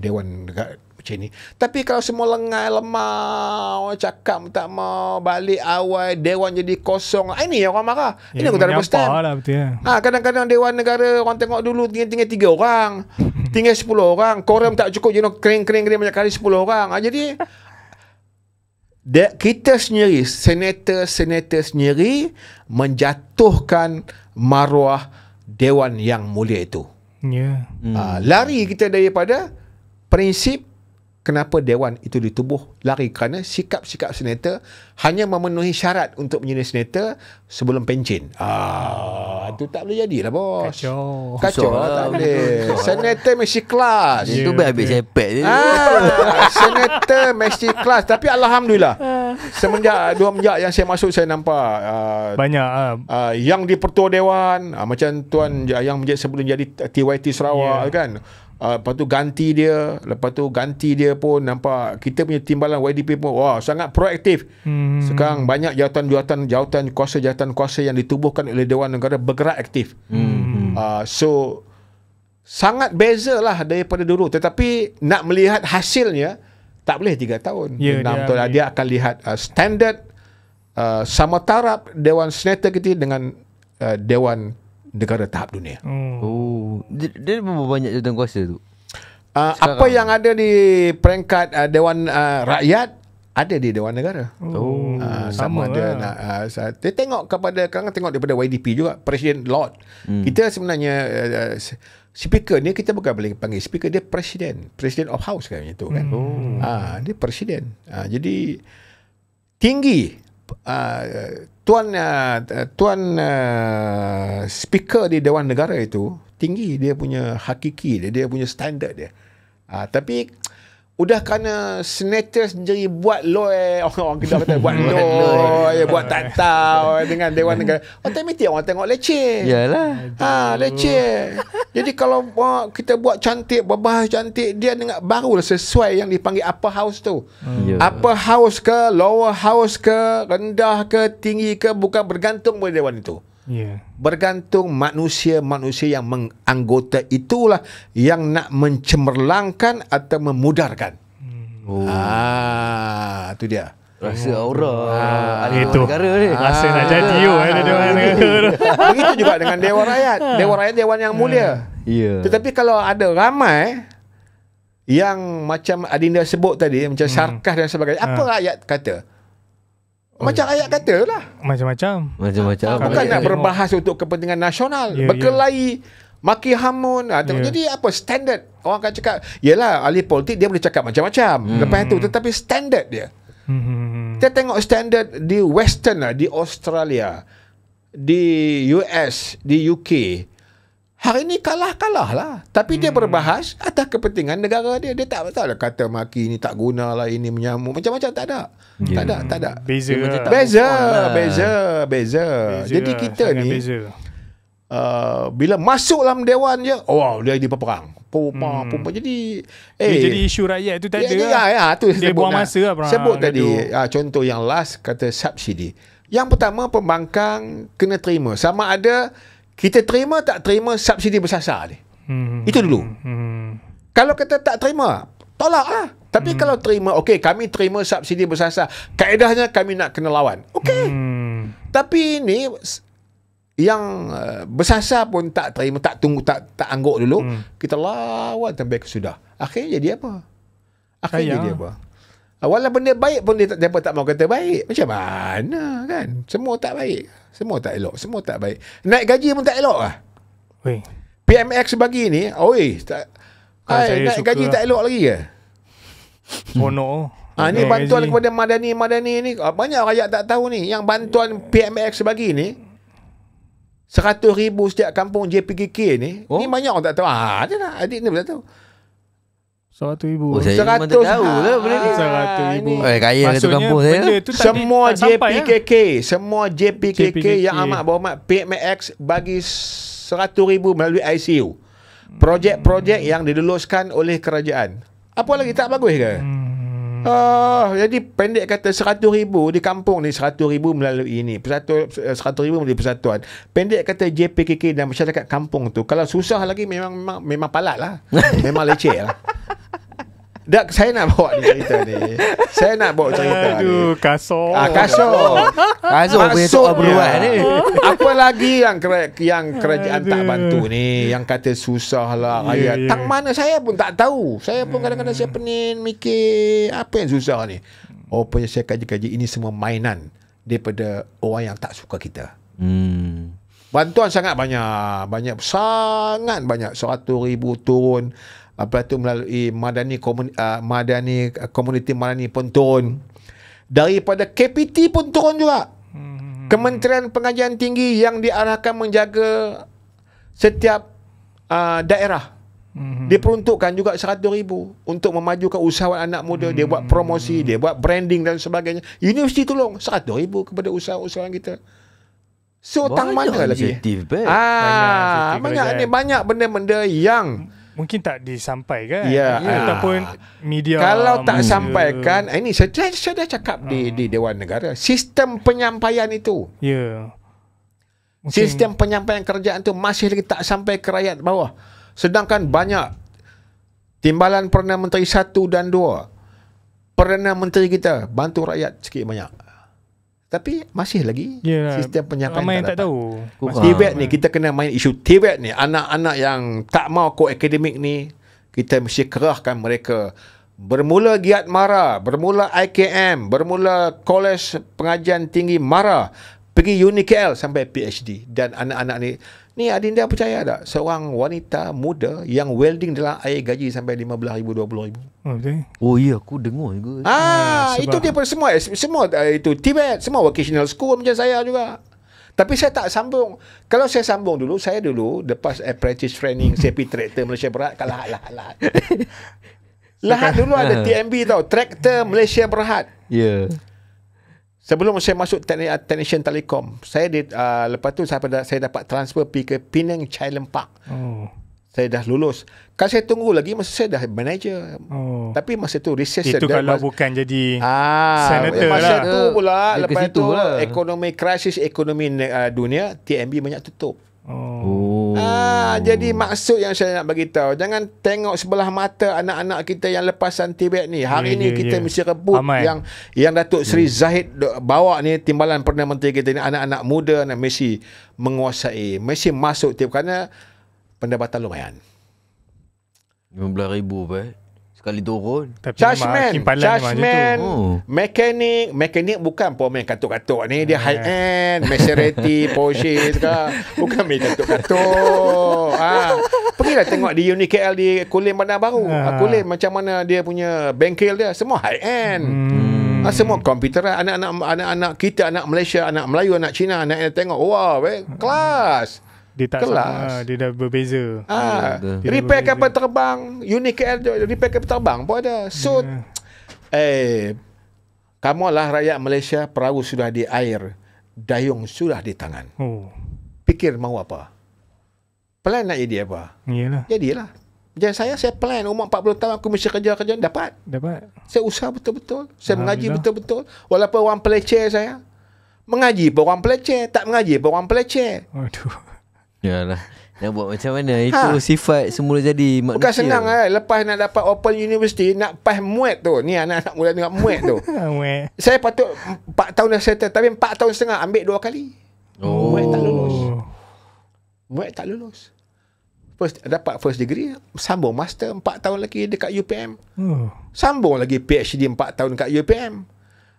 dewan macam ni. Tapi kalau semua lengai, lemah, orang cakap tak mau, balik awal, dewan jadi kosong, ini yang orang marah. Ini aku tak ada stamp lah, betul. Kadang-kadang dewan negara, orang tengok dulu tinggal 3 orang, tinggal 10 orang, quorum tak cukup, kering-kering banyak kali 10 orang. Jadi kita sendiri, senator sendiri menjatuhkan maruah dewan yang mulia itu. Lari kita daripada prinsip kenapa dewan itu ditubuh, lari kerana sikap-sikap senator hanya memenuhi syarat untuk menjadi senator sebelum pencen. Itu tak boleh jadilah bos. Kacau tak boleh. Senator mesti kelas. Itu habis sepet je. Senator mesti kelas. Tapi alhamdulillah, semenjak yang saya masuk, saya nampak banyak yang di Pertua Dewan, macam tuan yang sebelum jadi TYT Sarawak kan. Lepas tu ganti dia pun nampak kita punya timbalan YDP pun sangat proaktif. Sekarang banyak jawatan kuasa yang ditubuhkan oleh Dewan Negara bergerak aktif. So sangat beza lah daripada dulu. Tetapi nak melihat hasilnya tak boleh 3 tahun. Dia akan lihat standard sama taraf Dewan Senator kita dengan Dewan Negara tahap dunia. Dia berapa banyak jawatan kuasa tu? Apa yang ada di peringkat Dewan Rakyat ada di Dewan Negara. Sama ada dia tengok kepada, kadang tengok daripada YDP juga, Presiden Lord. Kita sebenarnya speaker ni kita bukan boleh panggil speaker, dia President of House kan itu kan. Dia presiden. Jadi tinggi tuan speaker di Dewan Negara itu tinggi, dia punya hakiki dia punya standard dia. Tapi udah kerana senator sendiri buat law, orang kita kata buat law, buat taktau dengan Dewan Negara, otomatik orang tengok leceh. Yalah. Leceh. Jadi kalau kita buat cantik, berbahas cantik, dia dengan barulah sesuai yang dipanggil upper house tu. Upper house ke, lower house ke, rendah ke, tinggi ke, bukan bergantung pada Dewan itu. Bergantung manusia-manusia yang menganggota itulah yang nak mencemerlangkan atau memudarkan. Itu dia. Rasa aura itu negara ni. Rasa nak jadi Dewan Negara. Begitu juga dengan Dewan Rakyat. Dewan Rakyat dewan yang mulia. Tetapi kalau ada ramai yang macam Adinda sebut tadi, macam sarkas dan sebagainya, apa rakyat kata? Macam rakyat kata lah. Macam-macam. Bukan nak berbahas untuk kepentingan nasional. Berkelahi, maki hamun. Jadi apa standard? Orang akan cakap, yelah ahli politik dia boleh cakap macam-macam. Lepas itu, tetapi standard dia. Kita tengok standard di Western lah, di Australia, di US, di UK. Hari ni kalah-kalah lah. Tapi dia berbahas atas kepentingan negara dia. Dia tak lah kata maki ni tak guna lah, ini menyamuk. Macam-macam tak ada. Tak ada. Beza. Jadi kita ni bila masuk dalam dewan je, dia berperang. Jadi jadi isu rakyat tu tak ada. Tu dia buang masa lah. Sebut tadi contoh yang last, kata subsidi. Yang pertama, pembangkang kena terima. Sama ada kita terima tak terima subsidi bersasar ni. Itu dulu. Kalau kita tak terima, tolak lah. Tapi kalau terima, okey, kami terima subsidi bersasar, kaedahnya kami nak kena lawan. Okey. Tapi ini yang bersasar pun tak terima, tak tunggu, tak angguk dulu. Kita lawan sampai kesudah. Akhirnya jadi apa? Walaupun dia baik pun dia tak mau kata baik. Macam mana kan? Semua tak baik. Semua tak elok. Semua tak baik. Naik gaji pun tak elok lah. PMX bagi ni, naik gaji tak elok lagi ke? Ni bantuan kepada madani ni. Banyak rakyat tak tahu ni. Yang bantuan PMX bagi ni, 100,000 setiap kampung JPKK ni. Ni banyak orang tak tahu. Ada lah. Adik ni boleh tahu. 100,000. Saya memang tak tahu lah benda ni. 100,000. Kaya kat kampung saya. Semua JPKK, semua JPKK yang amat berhormat, PMX bagi 100,000 melalui ICU. Projek-projek yang diluluskan oleh kerajaan. Apa lagi tak bagus ke? Jadi pendek kata 100,000 di kampung ni, 100,000 melalui ini, 100,000 melalui persatuan. Pendek kata JPKK dan masyarakat kampung tu, kalau susah lagi memang palat lah. Memang leceh lah. Saya nak bawa ni cerita ni. Saya nak bawa cerita ni. Kasar. Kasar punya soal beruat ni. Apa lagi yang kerajaan tak bantu ni? Yang kata susah lah rakyat. Tak mana saya pun tak tahu. Saya pun kadang-kadang saya pening mikir apa yang susah ni. Rupanya saya kaji-kaji ini semua mainan daripada orang yang tak suka kita. Bantuan sangat banyak. Sangat banyak. 100,000 turun. Lepas tu melalui komuniti Madani pun turun. Daripada KPT pun turun juga. Kementerian Pengajian Tinggi yang diarahkan menjaga setiap daerah. Diperuntukkan juga 100,000 untuk memajukan usahawan anak muda. Dia buat promosi, dia buat branding dan sebagainya. Universiti tolong 100,000 kepada usahawan kita. So tang mana lagi? Banyak benda-benda yang mungkin tak disampaikan. Ataupun media kalau tak sampaikan, ini saya dah cakap di Dewan Negara, sistem penyampaian itu. Sistem penyampaian kerajaan itu masih lagi tak sampai ke rakyat bawah. Sedangkan banyak timbalan Perdana Menteri 1 dan 2, Perdana Menteri kita bantu rakyat sikit banyak. Tapi masih lagi sistem penyampaian ramai yang tak tahu. TVET ni, kita kena main isu TVET ni. Anak-anak yang tak mau akademik ni, kita mesti kerahkan mereka. Bermula Giat Mara, bermula IKM, bermula Kolej Pengajian Tinggi Mara, pergi UniKL sampai PhD. Dan anak-anak ni Adinda percaya tak? Seorang wanita muda yang welding dalam air gaji sampai 15,000, 20,000. Oh ya, aku dengar juga. Itu dia semua itu TVET, semua vocational school macam saya juga. Tapi saya tak sambung. Kalau saya sambung dulu, saya lepas apprentice training, saya pergi traktor Malaysia Berat, kalah. Lahat dulu ada TMB tau, Traktor Malaysia Berhad. Ya. Sebelum saya masuk technician telekom, saya lepas tu saya dapat transfer pergi ke Penang Chilem Park. Saya dah lulus. Kan saya tunggu lagi masa saya dah manager. Tapi masa tu recess. Itu kalau bukan jadi senator masa lah. tu pula, lepas tu lah. ekonomi krisis ekonomi dunia, TMB banyak tutup. Jadi maksud yang saya nak bagi tahu, jangan tengok sebelah mata anak-anak kita yang lepasan Tibet ni. Hari ni kita mesti rebut yang Datuk Seri Zahid bawa ni, timbalan Perdana Menteri kita ni, anak-anak muda mesti menguasai, mesti masuk Tibet kerana pendapatan lumayan. 15,000 apa sekali turun. Chargeman, mekanik bukan pemain katuk-katuk ni, dia high end, Maserati, Porsche ke, bukan main katuk-katuk. Pergilah tengok di Uni KL di Kulim Bandar Baru. Kulim macam mana dia punya bengkel dia, semua high end. Semua komputer, anak-anak kita, anak Malaysia, anak Melayu, anak Cina, anak tengok, wow, kelas. Dia tak sama, dia dah berbeza. Repair kapal terbang, Uni KL repair kapal terbang pun ada. So, kamulah rakyat Malaysia, perahu sudah di air, dayung sudah di tangan. Fikir mau apa? Plan nak jadi apa? Iyalah. Jadilah. Macam saya plan umur 40 tahun aku mesti kerja dapat. Saya usaha betul-betul. Saya mengaji betul-betul. Walaupun orang peleceh saya. Mengaji pun orang peleceh, tak mengaji pun orang peleceh. Aduh. Yalah. Nak buat macam mana? Itu sifat semula jadi manusia. Bukan senang lepas nak dapat Open University, nak pas muat tu. Ni anak-anak muda tengok muat tu. Saya patut 4 tahun dah settle, tapi 4 tahun setengah ambil 2 kali. Muat tak lulus. Dapat first degree, sambung master 4 tahun lagi dekat UPM. Sambung lagi PhD 4 tahun dekat UPM.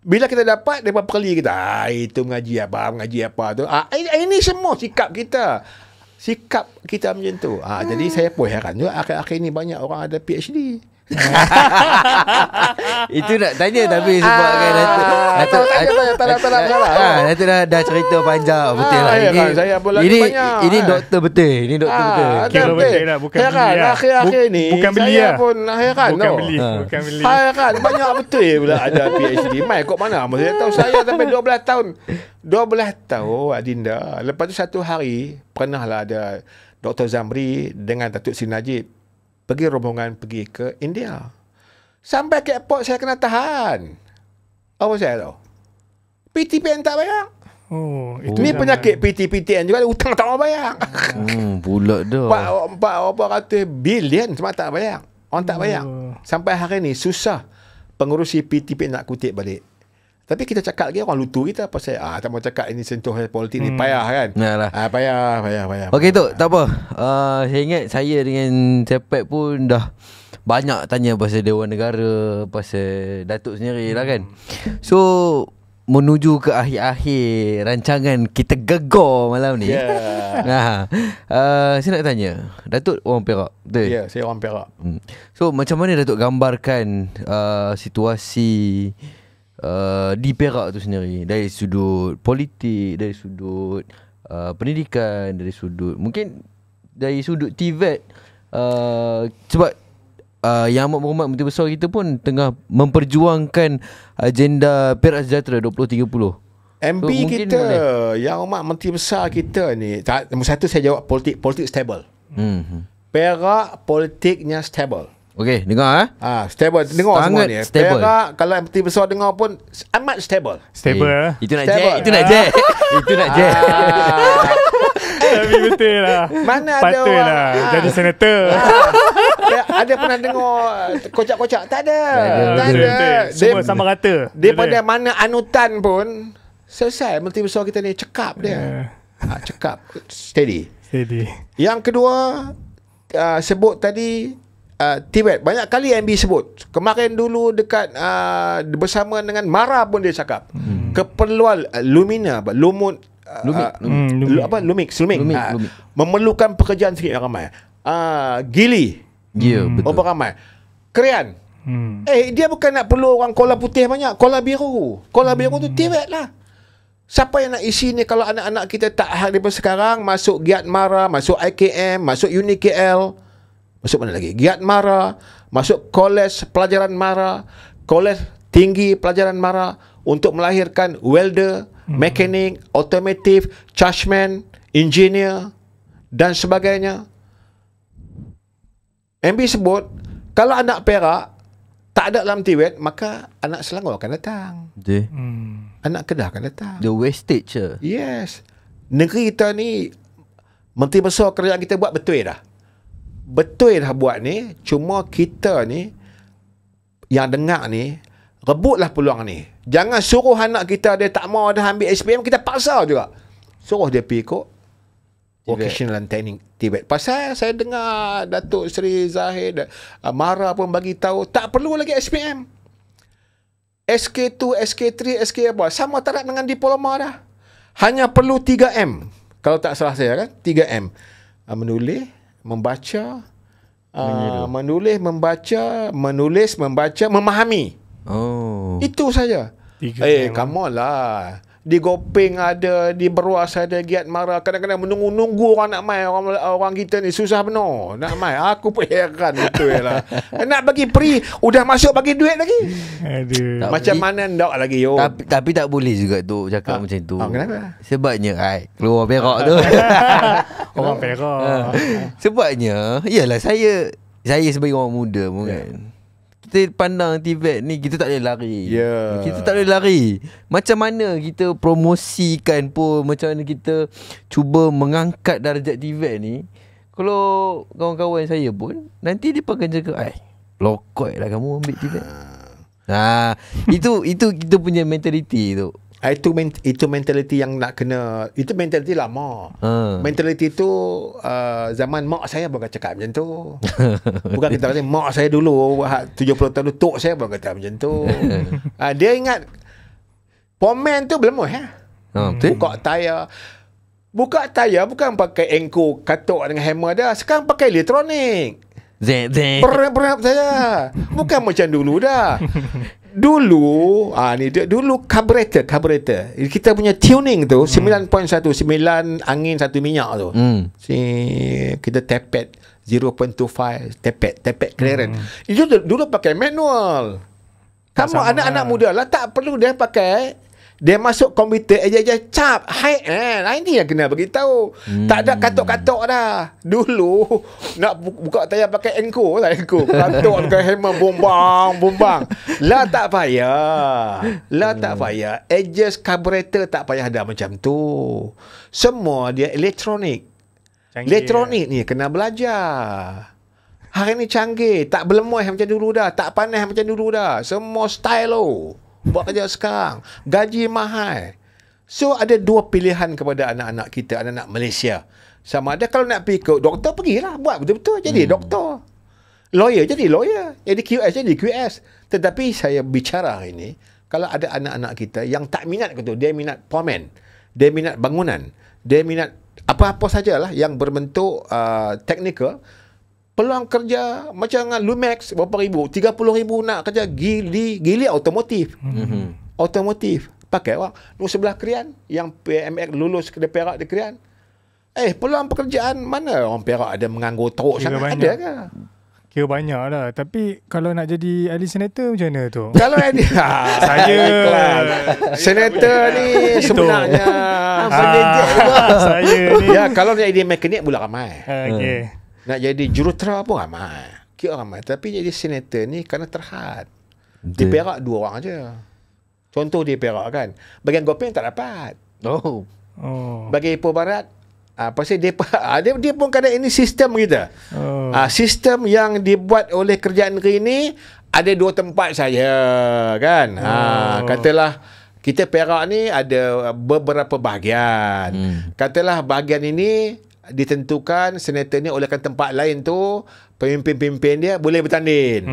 Bila kita dapat, mereka perli kita, itu mengaji apa tu. Ini semua sikap kita. Sikap kita macam tu. Jadi saya pun heran juga, akhir-akhir ni banyak orang ada PhD. Itu nak tanya tapi sebab kan Datuk dah cerita panjang betul lah. Ini doktor betul. Ini doktor betul. Kira betul lah, bukan beli lah. Akhir-akhir ni saya pun heran. Bukan beli. Heran banyak betul pula ada PhD. Mai kok mana? Saya tahu saya sampai 12 tahun. 12 tahun Adinda. Lepas tu satu hari pernahlah ada Dr. Zamri dengan Datuk Seri Najib pergi rombongan pergi ke India. Sampai ke airport saya kena tahan. Apa saya tahu? PTPN tak bayar. Ni penyakit PTPN juga, hutang tak mau bayar. Pula dah. Apa kata bilion cuma tak bayar. Orang tak bayar. Sampai hari ni susah pengurusi PTPN nak kutip balik. Tapi kita cakap lagi orang lutu kita pasal tak mau cakap ini sentuh politik ni payah kan. Payah. Okey tu, tak apa. Saya ingat saya dengan Cepet pun dah banyak tanya pasal Dewan Negara, pasal Datuk sendiri lah kan. So menuju ke akhir-akhir rancangan kita gegar malam ni. Saya nak tanya, Datuk orang Perak, betul? Ya, saya orang Perak. So macam mana Datuk gambarkan situasi di Perak tu sendiri, dari sudut politik, dari sudut pendidikan, dari sudut mungkin dari sudut TVET, sebab Yang Amat Berhormat Menteri Besar kita pun tengah memperjuangkan agenda Perak Sejahtera 2030. MB so, kita boleh. Yang Amat Menteri Besar kita ni, nombor satu saya jawab politik stable. Perak politiknya stable. Okey, dengar stable. Dengar sangat semua ni. Stable. Perak kalau Menteri Besar dengar pun amat stable. Itu nak jack. Itu nak jack. Tapi betul lah. Mana patut ada orang lah jadi senator. Ada pernah dengar kocak-kocak? Tak ada. Semua sama rata. Daripada mana anutan pun selesai. Menteri Besar kita ni cekap dia. Cekap. Steady. Yang kedua, sebut tadi Tibet. Banyak kali MB sebut. Kemarin dulu dekat bersama dengan Mara pun dia cakap keperluan Lumina, Lumik, memerlukan pekerjaan sikit yang ramai. Gili, betul. Berapa ramai. Krian, dia bukan nak perlu orang kola putih banyak, kola biru. Kola biru tu Tibet lah. Siapa yang nak isi ni kalau anak-anak kita tak daripada sekarang masuk Giat Mara, masuk IKM, masuk Uni KL, masuk mana lagi? Giat Mara, masuk kolej pelajaran MARA, kolej tinggi pelajaran MARA untuk melahirkan welder, mekanik, otomotif, chargeman, engineer dan sebagainya. MB sebut, kalau anak Perak tak ada dalam TVET, maka anak Selangor akan datang. Anak Kedah akan datang. The wastage. Yes. Negeri kita ni, Menteri Besar kerajaan kita buat betul dah. Betul dah buat ni. Cuma kita ni, yang dengar ni, rebutlah peluang ni. Jangan suruh anak kita dia tak mau dah ambil SPM, kita paksa juga. Suruh dia pergi ikut vocational and training TVET. Pasal saya dengar Datuk Seri Zahid MARA pun bagi tahu tak perlu lagi SPM. SK2, SK3, SK apa, sama taraf dengan diploma dah. Hanya perlu 3M. Kalau tak salah saya kan, 3M. Menulis, membaca, menulis, membaca, memahami. Itu saja. Come on lah. Di Gopeng ada, di Beruas ada, Giat MARA. Kadang-kadang menunggu-nunggu orang nak main. Orang kita ni susah benar nak main. Aku pun heran betul lah. Nak bagi free, udah masuk bagi duit lagi. Aduh. Macam mana nak lagi yo. Tapi tak boleh juga tu cakap macam tu. Kenapa? Sebabnya keluar Perak tu. Orang Perak. Sebabnya yalah saya sebagai orang muda pun kan. Kita pandang TVET ni, kita tak boleh lari. Kita tak boleh lari. Macam mana kita promosikan pun, macam mana kita cuba mengangkat darjat TVET ni, kalau kawan-kawan saya pun nanti dia akan cakap, lokoi lah kamu ambil TVET. Itu kita punya mentality tu. Itu mentality yang nak kena. Itu mentality lama. Mentality tu zaman mak saya bukan cakap macam tu. Bukan kita kata mak saya dulu 70 tahun dulu, tok saya bukan kata macam tu. Dia ingat pomen tu belum buka tayar bukan pakai engkau katok dengan hammer dah. Sekarang pakai elektronik. Berat saya. Bukan macam dulu dah. Dulu carburetor. Kita punya tuning tu 9.1, 9 angin 1 minyak tu. Kita tepet 0.25 tepet clearance. Itu dulu pakai manual. Kamu anak-anak muda lah tak perlu dia pakai. Dia masuk komputer cap high end. Ini yang kena bagi tahu. Tak ada katok-katok dah. Dulu nak buka tayar pakai engkau. Katok dengan hammer bombang. Lah tak payah. Adjust carburetor tak payah dah macam tu. Semua dia elektronik. Elektronik ni kena belajar. Hari ni canggih. Tak berlemoy macam dulu dah. Tak panas macam dulu dah. Semua style buat kerja sekarang. Gaji mahal. So ada dua pilihan kepada anak-anak kita, anak-anak Malaysia. Sama ada kalau nak pergi ke doktor, pergilah buat betul-betul jadi doktor. Lawyer jadi lawyer. Jadi QS jadi QS. Tetapi saya bicara hari ini, kalau ada anak-anak kita yang tak minat ke tu, dia minat pomen, dia minat bangunan, dia minat apa-apa sajalah yang berbentuk teknikal. Peluang kerja macam dengan Lumax berapa ribu, 30,000 nak kerja gili otomotif. Otomotif pakai orang sebelah Krian yang PMX lulus ke Perak di Krian. Peluang pekerjaan mana orang Perak ada menganggur teruk sangat ada ke? Kira banyak lah. Tapi kalau nak jadi ahli senator macam mana tu? Kalau saya senator ni sebenarnya saya ni kalau nak jadi mekanik pula ramai. Okay. Nak jadi jurutera pun ramai. Kira ramai. Tapi jadi senator ni kerana terhad. Di Perak 2 orang je. Contoh di Perak kan. Bagian Gopeng tak dapat. Bagi Ipoh Barat, pasal dia pun kata ini sistem kita. Sistem yang dibuat oleh kerajaan negeri ini ada 2 tempat saja kan. Katalah kita Perak ni ada beberapa bahagian. Katalah bahagian ini ditentukan senator ni olehkan tempat lain tu, pemimpin-pemimpin dia boleh bertanding.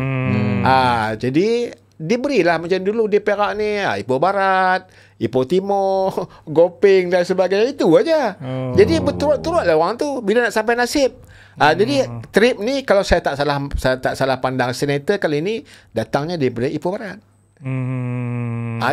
Jadi diberilah macam dulu di Perak ni, Ipoh Barat, Ipoh Timur, Gopeng dan sebagainya, itu aja. Jadi berturut-turut lah orang tu bila nak sampai nasib. Jadi trip ni kalau saya tak salah pandang, senator kali ni datangnya daripada Ipoh Barat.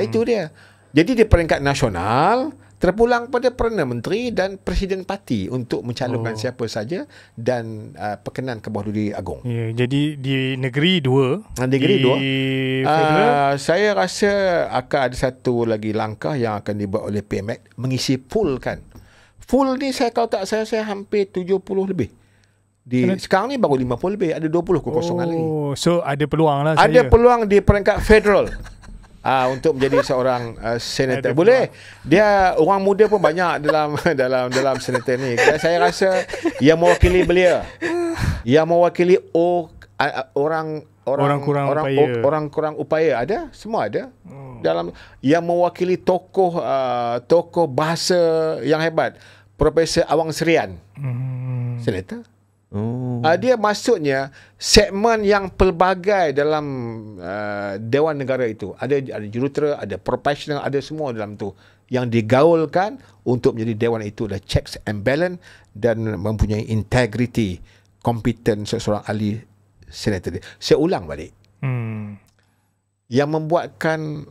Itu dia. Jadi di peringkat nasional terpulang pada Perdana Menteri dan Presiden Parti untuk mencalonkan siapa saja dan perkenan ke bawah duli agung. Ya, jadi di negeri 2. Negeri 2. Federal. Saya rasa akan ada satu lagi langkah yang akan dibuat oleh PMX mengisi pool kan. Full ni saya kalau tak saya hampir 70 lebih. Sekarang ni baru 50 lebih, ada 20 kekosongan lagi. So ada peluang lah ada peluang di peringkat federal. Untuk menjadi seorang senator. Boleh. Dia orang muda pun banyak dalam senator ni. Saya rasa yang mewakili belia. Yang mewakili orang kurang upaya ada, semua ada. Dalam yang mewakili tokoh bahasa yang hebat, Profesor Awang Serian. Senator. Dia maksudnya segmen yang pelbagai dalam Dewan Negara itu. Ada jurutera, ada profesional, ada semua dalam tu yang digaulkan untuk menjadi dewan itu adalah checks and balance dan mempunyai integriti, kompeten seorang ahli senator. Saya ulang balik. Yang membuatkan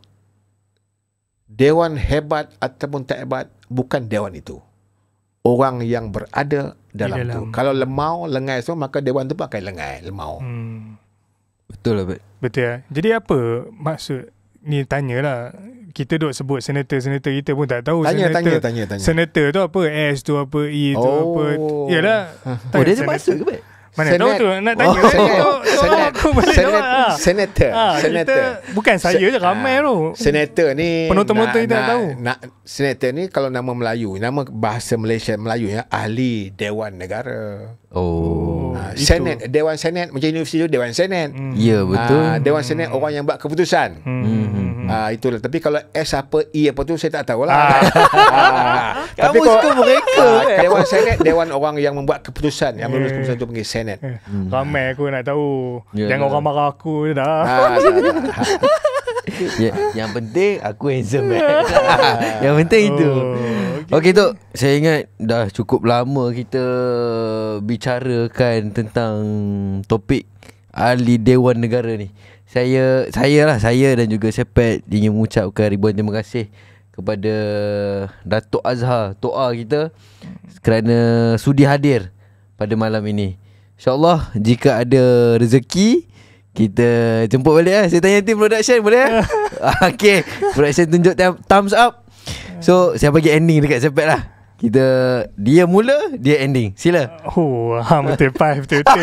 dewan hebat ataupun tak hebat bukan dewan itu, orang yang berada dalam tu. Kalau lemau, lengai semua, maka dewan tu pun akan lengai, lemau. Betul lah, Bet. Betul lah. Jadi apa maksud ni, tanyalah. Kita duk sebut senator kita pun tak tahu. Tanya. Senator tu apa, S tu apa, E tu apa. Yalah. Dia je masuk ke, Bet? Mana tahu tu nak tanya. Senator. Bukan saya je, ramai tu. Senator ni penonton-penonton kita tak tahu. Senator ni kalau nama Melayu, nama bahasa Malaysia Melayu ya, ahli Dewan Negara. Senat, Dewan Senat macam universiti tu Dewan Senat. Ya, betul. Dewan Senat orang yang buat keputusan. Itulah. Tapi kalau S apa E apa tu saya tak tahulah. Tapi kalau mereka Dewan Senat, dewan orang yang membuat keputusan, yang menulis keputusan tu panggil Senat. Ramai aku nak tahu. Jangan orang marah aku dah. Yang penting aku handsome. Yang penting itu. Okey tu, saya ingat dah cukup lama kita bicarakan tentang topik ahli Dewan Negara ni. Saya dan juga Sepet ingin mengucapkan ribuan terima kasih kepada Datuk Azhar, Toa kita, kerana sudi hadir pada malam ini. InsyaAllah jika ada rezeki kita jemput balik lah. Saya tanya tim production boleh? Okay, production tunjuk thumbs up. So saya bagi ending dekat Sepet lah. Dia mula, dia ending. Sila. Betul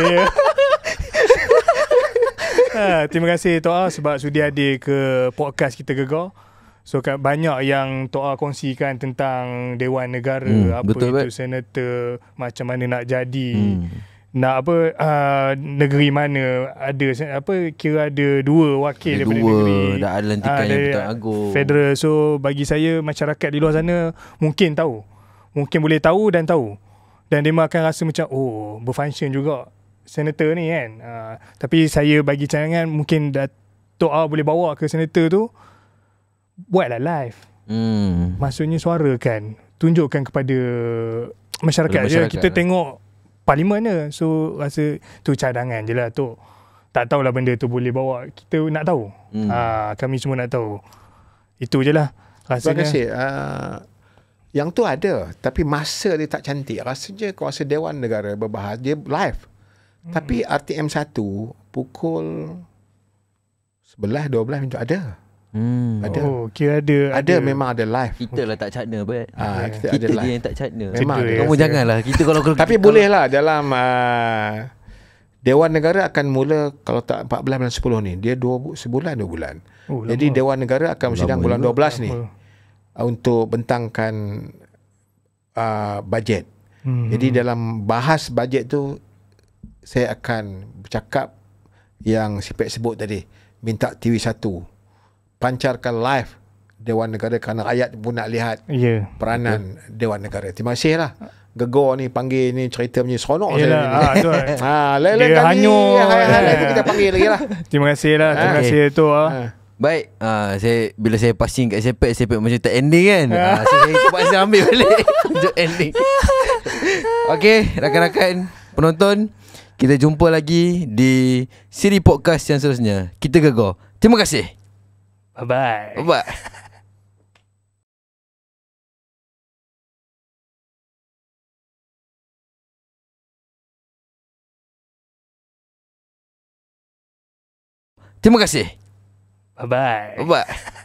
ya. Terima kasih Toa sebab sudi hadir ke podcast kita Gegar. So banyak yang Toa kongsikan tentang Dewan Negara, apa betul, itu senator, macam mana nak jadi, nak negeri mana ada kira ada 2 wakil daripada negeri, dah ada lantikan yang Pertuan Agong federal. So bagi saya, masyarakat di luar sana mungkin boleh tahu dan dia akan rasa macam berfunction juga senator ni kan. Tapi saya bagi cadangan, mungkin Toa boleh bawa ke senator tu, buatlah live. Maksudnya suarakan, tunjukkan kepada masyarakat. Kita tengok parlimen je. So rasa tu cadangan je lah tu. Tak tahulah benda tu boleh bawa. Kita nak tahu. Kami semua nak tahu. Itu je lah rasanya. Terima kasih. Yang tu ada, tapi masa dia tak cantik. Rasanya kuasa Dewan Negara berbahas, dia live. Tapi RTM 1 pukul 11-12 ada. Ada. Kira ada. Memang ada live. Kita lah tak cakna, Bet. Kita dia yang tak cakna. Memang kamu janganlah. Kita kalau tapi boleh lah dalam Dewan Negara akan mula kalau tak 14 bulan 10 ni. Dia sebulan 2 bulan. Jadi Dewan Negara akan bersidang bulan 12 ni untuk bentangkan bajet. Jadi dalam bahas bajet tu saya akan bercakap yang Sipek sebut tadi, minta TV1 pancarkan live Dewan Negara kerana rakyat pun nak lihat peranan Dewan Negara. Terima kasih lah Gegar ni panggil ni, cerita punya seronok saya ni. Lain-lain kali kita panggil lagi lah. Terima kasih lah. Terima kasih tu. Baik, bila saya passing kat Sepet macam tak ending kan. So saya terpaksa ambil balik untuk ending. Okay, rakan-rakan penonton, kita jumpa lagi di siri podcast yang seterusnya. Kita Gegar. Terima kasih. Bye-bye. Bye-bye. Terima kasih. Bye-bye. Bye-bye.